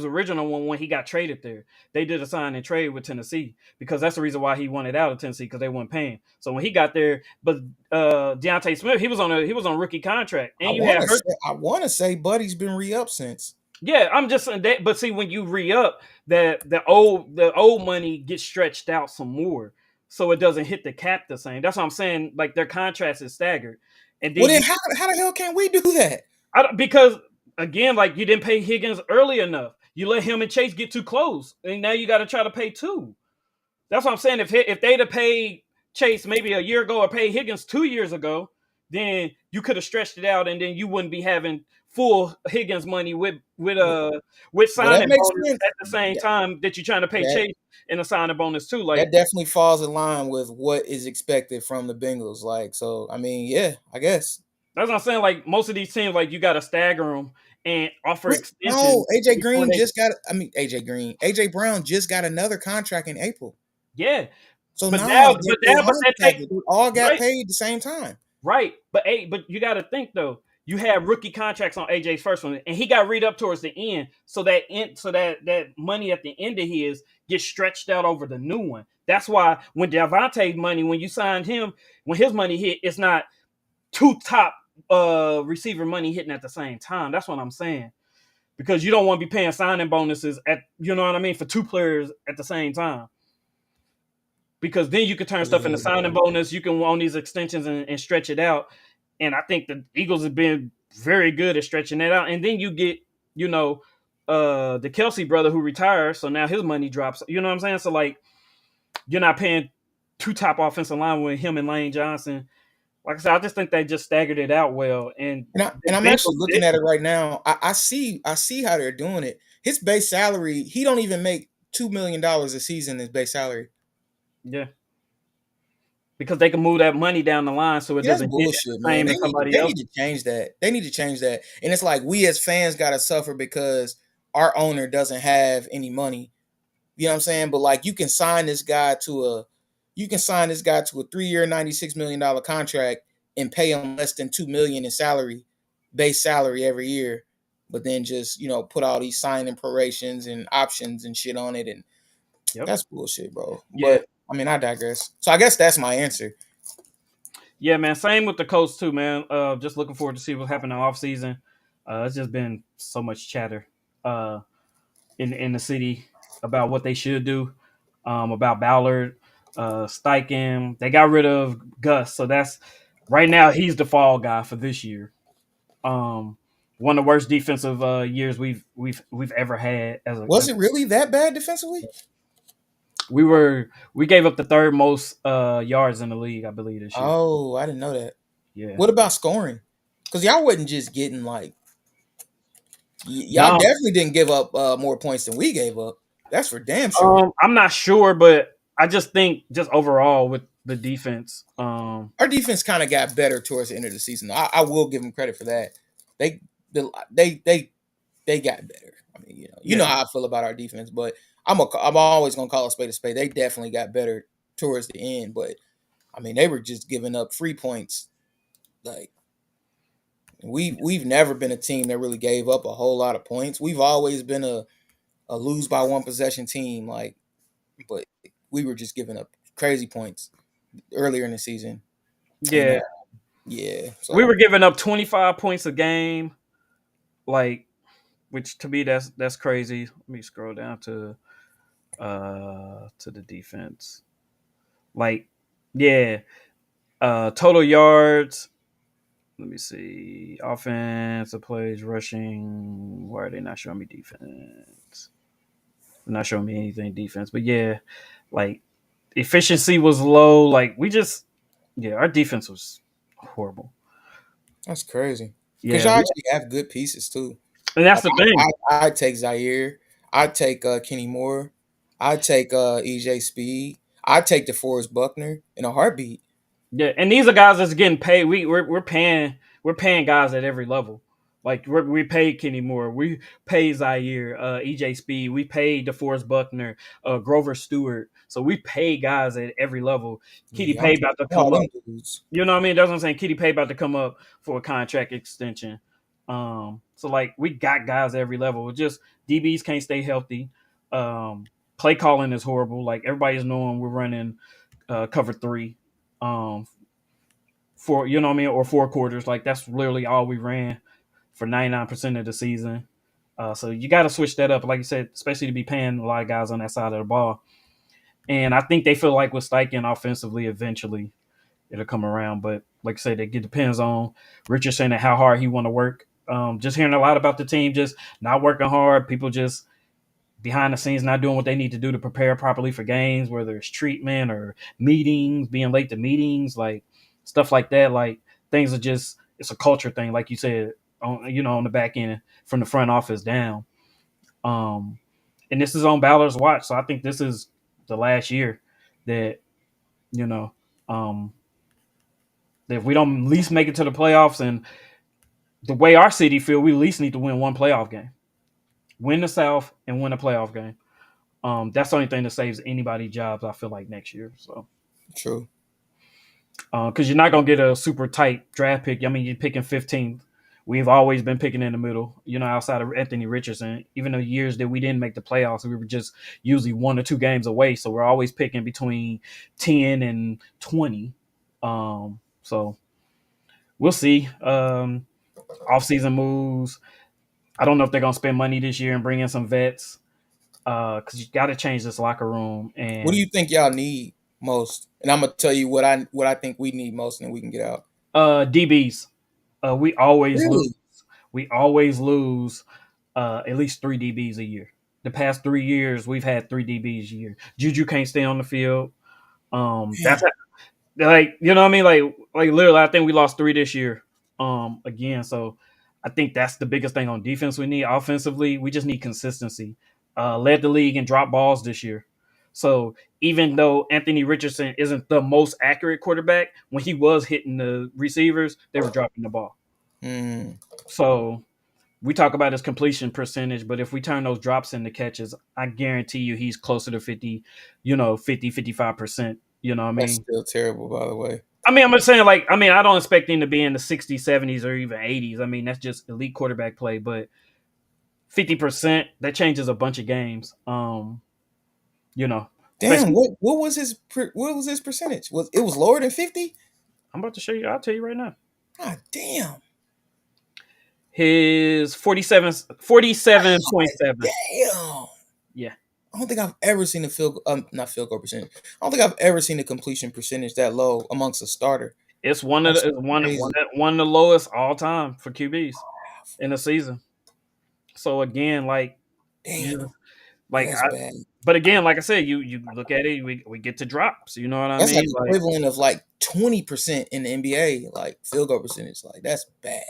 original one when he got traded there. They did a sign and trade with Tennessee because that's the reason why he wanted out of Tennessee because they weren't paying. So when he got there, but Deontay Smith he was on rookie contract, and you had Hurt. I want to say Buddy's been re-up since. Yeah, I'm just saying that. But see, when you re up, that the old money gets stretched out some more, so it doesn't hit the cap the same. That's what I'm saying. Like their contracts is staggered, and Well, then then you how the hell can we do that? because again, like you didn't pay Higgins early enough. You let him and Chase get too close, and now you got to try to pay two. That's what I'm saying. If they'd have paid Chase maybe a year ago or paid Higgins 2 years ago, then you could have stretched it out, and then you wouldn't be having full Higgins money with Well, that signing makes bonus sense. at the same That, time that you're trying to pay that Chase and a signing bonus too. that Like definitely falls in line with what is expected from the Bengals. Like, so I mean, yeah, I guess. that's what I'm saying. Like most of these teams, like you got to stagger them and offer Wait, no, extensions AJ before Green they. just got. I mean, AJ Green, AJ Brown just got another contract in April. Yeah, So but nah, now, they but aren't that take staggered. They all got right. paid the same time. Right, but but you got to think though. You had rookie contracts on AJ's first one, and he got read up towards the end, so that money at the end of his gets stretched out over the new one. That's why when Devontae money, when you signed him, when his money hit, it's not two top receiver money hitting at the same time. That's what I'm saying because you don't want to be paying signing bonuses at you know what I mean for two players at the same time because then you can turn stuff into Yeah, signing bro. bonus. You can own these extensions and stretch it out. And I think the Eagles have been very good at stretching that out. And then you get, you know, the Kelsey brother who retired, so now his money drops. You know what I'm saying? So like, you're not paying two top offensive line with him and Lane Johnson. Like I said, I just think they just staggered it out well. And the And I'm actually Bengals looking did. at it right now. I see how they're doing it. His base salary, he don't even make $2 million a season. His base salary. Yeah, because they can move that money down the line so it Yeah, that's doesn't hit bullshit, the man. same as somebody They else. need to change that. They need to change that. And it's like we as fans gotta suffer because our owner doesn't have any money. You know what I'm saying? But like you can sign this guy to a 3 year $96 million contract and pay him less than 2 million in salary, base salary every year, but then just, put all these signing prorations and options and shit on it, and Yep. that's bullshit, bro. Yeah. But I mean I digress. So I guess that's my answer. Yeah, man. Same with the coach too, man. Just looking forward to see what's happening off season. It's just been so much chatter uh, in the city about what they should do, about Ballard, Steichen. They got rid of Gus, so that's right now he's the fall guy for this year. Um, One of the worst defensive years we've ever had as a. Was it really that bad defensively? We gave up the third most yards in the league, I believe, this year. Oh, I didn't know that. Yeah. What about scoring? Because y'all wasn't just getting like y'all No, definitely didn't give up more points than we gave up. That's for damn sure. I'm not sure, but I just think just overall with the defense, Our defense kind of got better towards the end of the season. I will give them credit for that. They they they they got better. I mean, you yeah, know how I feel about our defense, but I'm always gonna call a spade a spade. They definitely got better towards the end, but I mean they were just giving up free points. Like we've never been a team that really gave up a whole lot of points. We've always been a lose by one possession team. Like, but we were just giving up crazy points earlier in the season, and yeah. yeah, We so were giving up 25 points a game, like which to me that's crazy. Let me scroll down to the defense. Like, yeah, total yards. Let me see. Offensive plays, rushing. Why are they not showing me defense? They're not showing me anything defense. But yeah, like efficiency was low. Like we just, yeah, our defense was horrible. That's crazy. Because Yeah, y'all actually have good pieces too. and that's Like the thing. I'd take Zaire. I'd take Kenny Moore. I'd take EJ Speed. I'd take DeForest Buckner in a heartbeat. Yeah, and these are guys that's getting paid. We're paying guys at every level. Like we paid Kenny Moore, we paid Zaire, EJ Speed, we paid DeForest Buckner, Grover Stewart. So we pay guys at every level. Kitty Yeah, I'm Pay taking about to all come up. them dudes. You know what I mean? That's what I'm saying. Kitty Pay about to come up for a contract extension. So like we got guys at every level. It's just DBs can't stay healthy. Play calling is horrible. Like everybody's knowing we're running cover three. Um, for you know what I mean, or 4 quarters. Like that's literally all we ran for 99% of the season. So you got to switch that up, like you said, especially to be paying a lot of guys on that side of the ball. And I think they feel like with Steichen offensively, eventually it'll come around. But like I said, it depends on Richardson and how hard he want to work. Just hearing a lot about the team, just not working hard. People just behind the scenes not doing what they need to do to prepare properly for games, whether it's treatment or meetings, being late to meetings, like stuff like that. Like things are just it's a culture thing, like you said, on the back end from the front office down. Um, and this is on Balor's watch, so I think this is the last year that you know um, that if we don't at least make it to the playoffs and the way our city feel, we at least need to win one playoff game, win the South and win a playoff game. That's the only thing that saves anybody jobs. I feel like next year. So, True. because you're not gonna get a super tight draft pick. I mean, you're picking 15th. We've always been picking in the middle. Outside of Anthony Richardson, even the years that we didn't make the playoffs, we were just usually 1 or 2 games away. So we're always picking between 10 and 20. So we'll see. Off-season moves. I don't know if they're gonna spend money this year and bring in some vets. Because you got to change this locker room. What do And you think y'all need most? And I'm gonna tell you what I think we need most, and then we can get out. DBs, we always lose. Really? We always lose at least 3 DBs a year. The past 3 years, we've had 3 DBs a year. Juju can't stay on the field. Man, That's like you know what I mean. Like literally, I think we lost 3 this year. Again, so I think that's the biggest thing on defense. We need offensively. We just need consistency. Led the league in drop balls this year. So even though Anthony Richardson isn't the most accurate quarterback, when he was hitting the receivers, they were dropping the ball. mm, So we talk about his completion percentage, but if we turn those drops into catches, I guarantee you he's closer to 50, 55%. You know what I that's mean? still terrible, by the way. I'm just saying, like, I don't expect him to be in the 60s, 70s, or even 80s. I mean, that's just elite quarterback play, but 50%, that changes a bunch of games. You know, Damn, especially, what was his percentage? Was it was lower than 50? I'm about to show you, I'll tell you right now. God damn. His 47.7. Damn. Yeah. I don't think I've ever seen a not field goal percentage. I don't think I've ever seen a completion percentage that low amongst a starter. It's one of That's the it's crazy. one of the lowest all time for QBs in a season. So again, like Damn. you Yeah, like that's I bad. but again, like I said, you look at it, we get to drops. You know what I That's mean? like Like, equivalent of like 20% in the NBA, like field goal percentage. Like that's bad.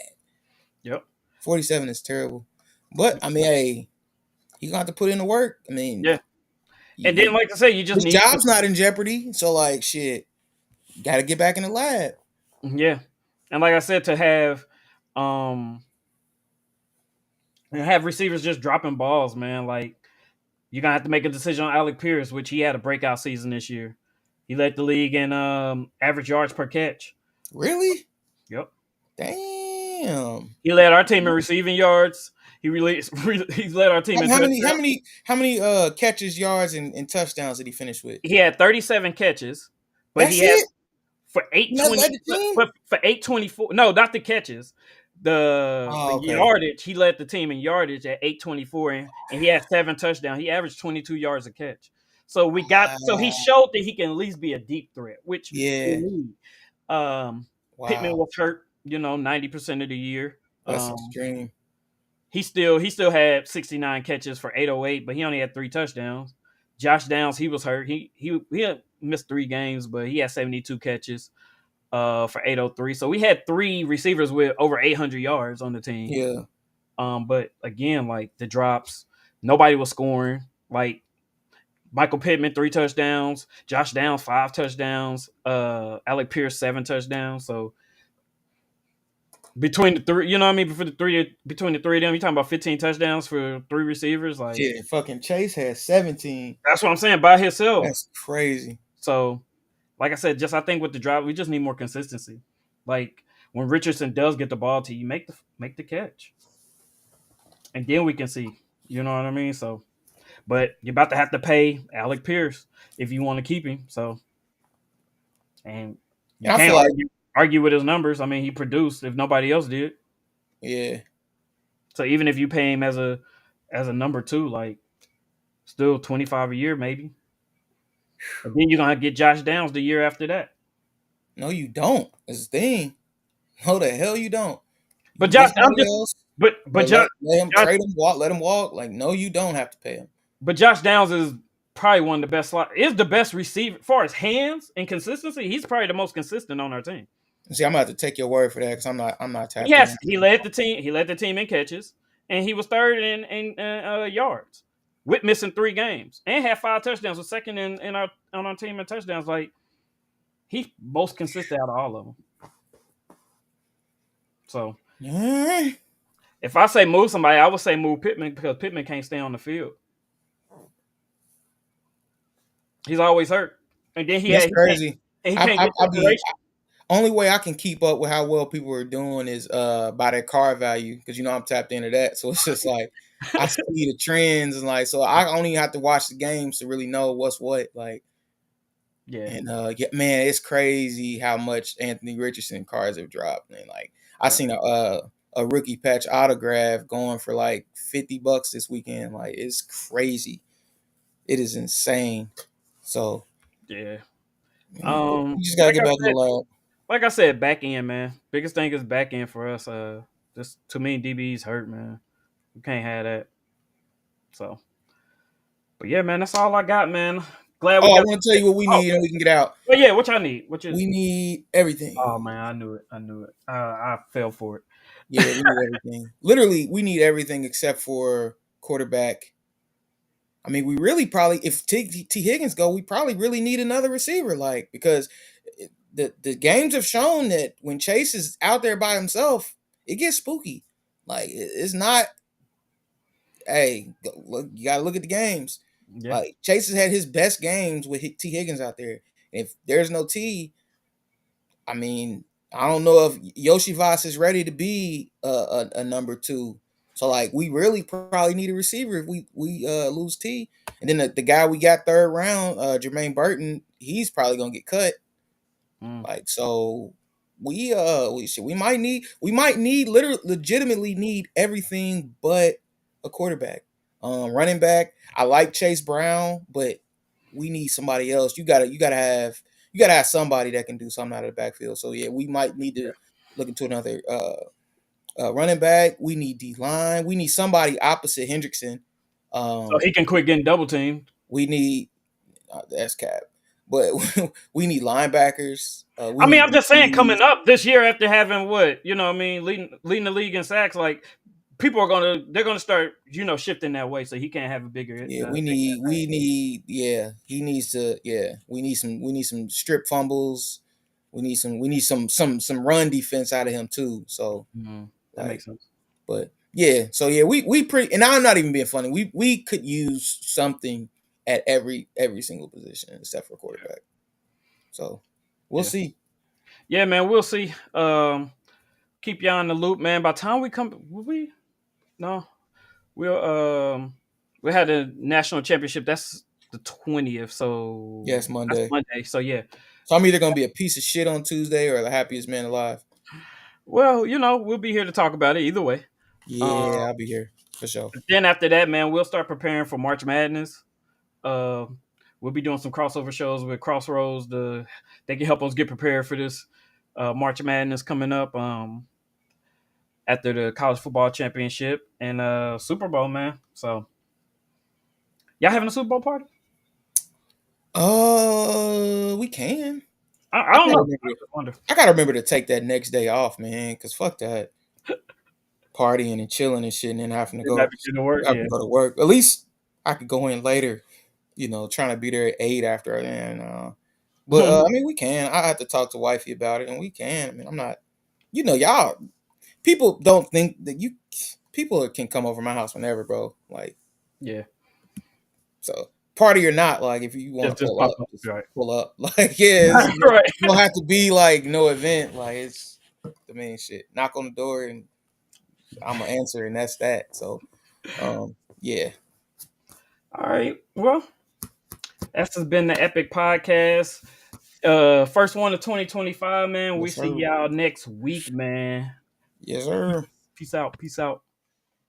yep. 47 is terrible. But I mean, hey, he's gonna have to put in the work. I mean, Yeah. And then you, like I said, you just his need to, job's not in jeopardy. So like shit, gotta get back in the lab. yeah. And like I said, to um have receivers just dropping balls, man. Like you're gonna have to make a decision on Alec Pierce, which he had a breakout season this year. He led the league in average yards per catch. Really? Yep. Damn. He led our team in receiving yards. He led our team in How many how touchdowns. many how many catches, yards, and touchdowns did he finish with? He had 37 catches, but That's he had it? for And that 820 led the team? for 824. No, not the catches. The Oh, okay. yardage, he led the team in yardage at 824, and he had 7 touchdowns. He averaged 22 yards a catch. So he Wow. showed that he can at least be a deep threat, which we Yeah. need. Um Pittman Wow. was hurt. 90% of the year. That's Um, extreme. he still had 69 catches for 808, but he only had 3 touchdowns. Josh Downs, he was hurt. He had missed 3 games, but he had 72 catches for 803. So we had 3 receivers with over 800 yards on the team. Yeah. But again, like the drops, nobody was scoring. Like Michael Pittman 3 touchdowns, Josh Downs 5 touchdowns, Alec Pierce 7 touchdowns. So between the three, you know what I mean? Between the three of them, you're talking about 15 touchdowns for 3 receivers. Like Shit, fucking Chase had 17. that's what I'm saying by himself. That's crazy. So, like I said, just I think with the drop, we just need more consistency. Like when Richardson does get the ball to you, make the catch, and then we can see. You know what I mean? So, but you're about to have to pay Alec Pierce if you want to keep him. So, and you And I can't feel like, argue with his numbers. I mean, he produced if nobody else did. yeah. So even if you pay him as a number two, like still 25 a year maybe. And then you're gonna get Josh Downs the year after that. No, you don't. That's the thing. No, the hell you don't. You But can get Josh, I'm somebody just else, but or Josh, let him Josh trade him, walk, let him walk. Like, no, you don't have to pay him. but Josh Downs is probably one of the best is the best receiver as far as hands and consistency. He's probably the most consistent on our team. See, I'm gonna have to take your word for that because I'm not tapped Yes, in. he led the team. He led the team in catches, and he was third in yards with missing 3 games, and had 5 touchdowns. Was second in our on our team in touchdowns. Like he's most consistent out of all of them. So Alright. if I say move somebody, I would say move Pittman because Pittman can't stay on the field. He's always hurt, and then That's he can't crazy. and he I, can't I, get I be separation. only way I can keep up with how well people are doing is by their car value because I'm tapped into that. So it's just like I see the trends and like so I only have to watch the games to really know what's what. Like Yeah, and yeah, man, it's crazy how much Anthony Richardson cars have dropped. And like I yeah, seen a rookie patch autograph going for like $50 this weekend. Like it's crazy. It is insane. So yeah. man, but you just gotta Like get I back in the said, lab. back end, man. Biggest thing is back end for us. Just too many DBs hurt, man. We can't have that. So, but yeah, man, that's all I got, man. Glad we Oh, I got. want to tell you what we Oh, need and we can get out. but yeah, what y'all need? What you? We need everything. Oh man, I knew it. I knew it. I fell for it. Yeah, we need everything. Literally, we need everything except for quarterback. I mean, we really probably if T Higgins go, we probably really need another receiver, like because the games have shown that when Chase is out there by himself, it gets spooky. Like it's not. Hey, look, you gotta look at the games. Yeah. Like Chase has had his best games with T Higgins out there. If there's no T, I mean, I don't know if Yoshi Voss is ready to be a number two. So like, we really probably need a receiver if we lose T. And then the guy we got third round, Jermaine Burton, he's probably gonna get cut. Mm, Like so, we might need literally legitimately need everything but a quarterback. Running back, I like Chase Brown, but we need somebody else. You gotta have somebody that can do something out of the backfield. So yeah, we might need to look into another running back. We need D line. We need somebody opposite Hendrickson. so Um, he can quit getting double teamed. we need that's cap, but we need linebackers. We I mean, need I'm just saying, DBs. coming up this year after having what you know, what I mean, leading the league in sacks, like people they're gonna start shifting that way, so he can't have a Yeah, big yeah, he needs to, yeah, we need some strip fumbles. We need some run defense out of him too. So that like, makes sense. but yeah, so yeah, we pretty, and I'm not even being funny. We could use something at every single position except for quarterback. So we'll Yeah, see. yeah, man, we'll see. Keep y'all in the loop, man. By the time we come, will we? No, we'll we had a national championship. That's the 20th, so Yes, that's Monday. Monday. So yeah, So I'm either gonna be a piece of shit on Tuesday or the happiest man alive. well, we'll be here to talk about it either way. Um, Yeah, I'll be here for sure. then after that, man, we'll start preparing for March Madness. Uh, we'll be doing some crossover shows with Crossroads. They can help us get prepared for this. March Madness coming up. After the college football championship and Super Bowl, man. So y'all having a Super Bowl party? We can. I I don't gotta know. remember. I just wonder. I gotta remember to take that next day off, man. Cause fuck that partying and chilling and shit, and then having to Didn't have go to get to work. having Yeah. to go to work. At least I could go in later. Trying to be there at 8 after. And but I mean, we can. I have to talk to wifey about it, and we can. I mean, I'm not. Y'all people don't think that you people can come over my house whenever, bro. Like, Yeah. so party or not, like if you want to Just pull pop up, up. just Right. pull up. Like, yeah, Right. it don't have to be like no event. Like, it's the main shit. Knock on the door and I'm gonna answer, and that's that. So, yeah, All right. Well, that's just been the Epic Podcast. First one of 2025, man. We yes see sir, y'all next week, man. yes Peace, sir. peace out. Peace out.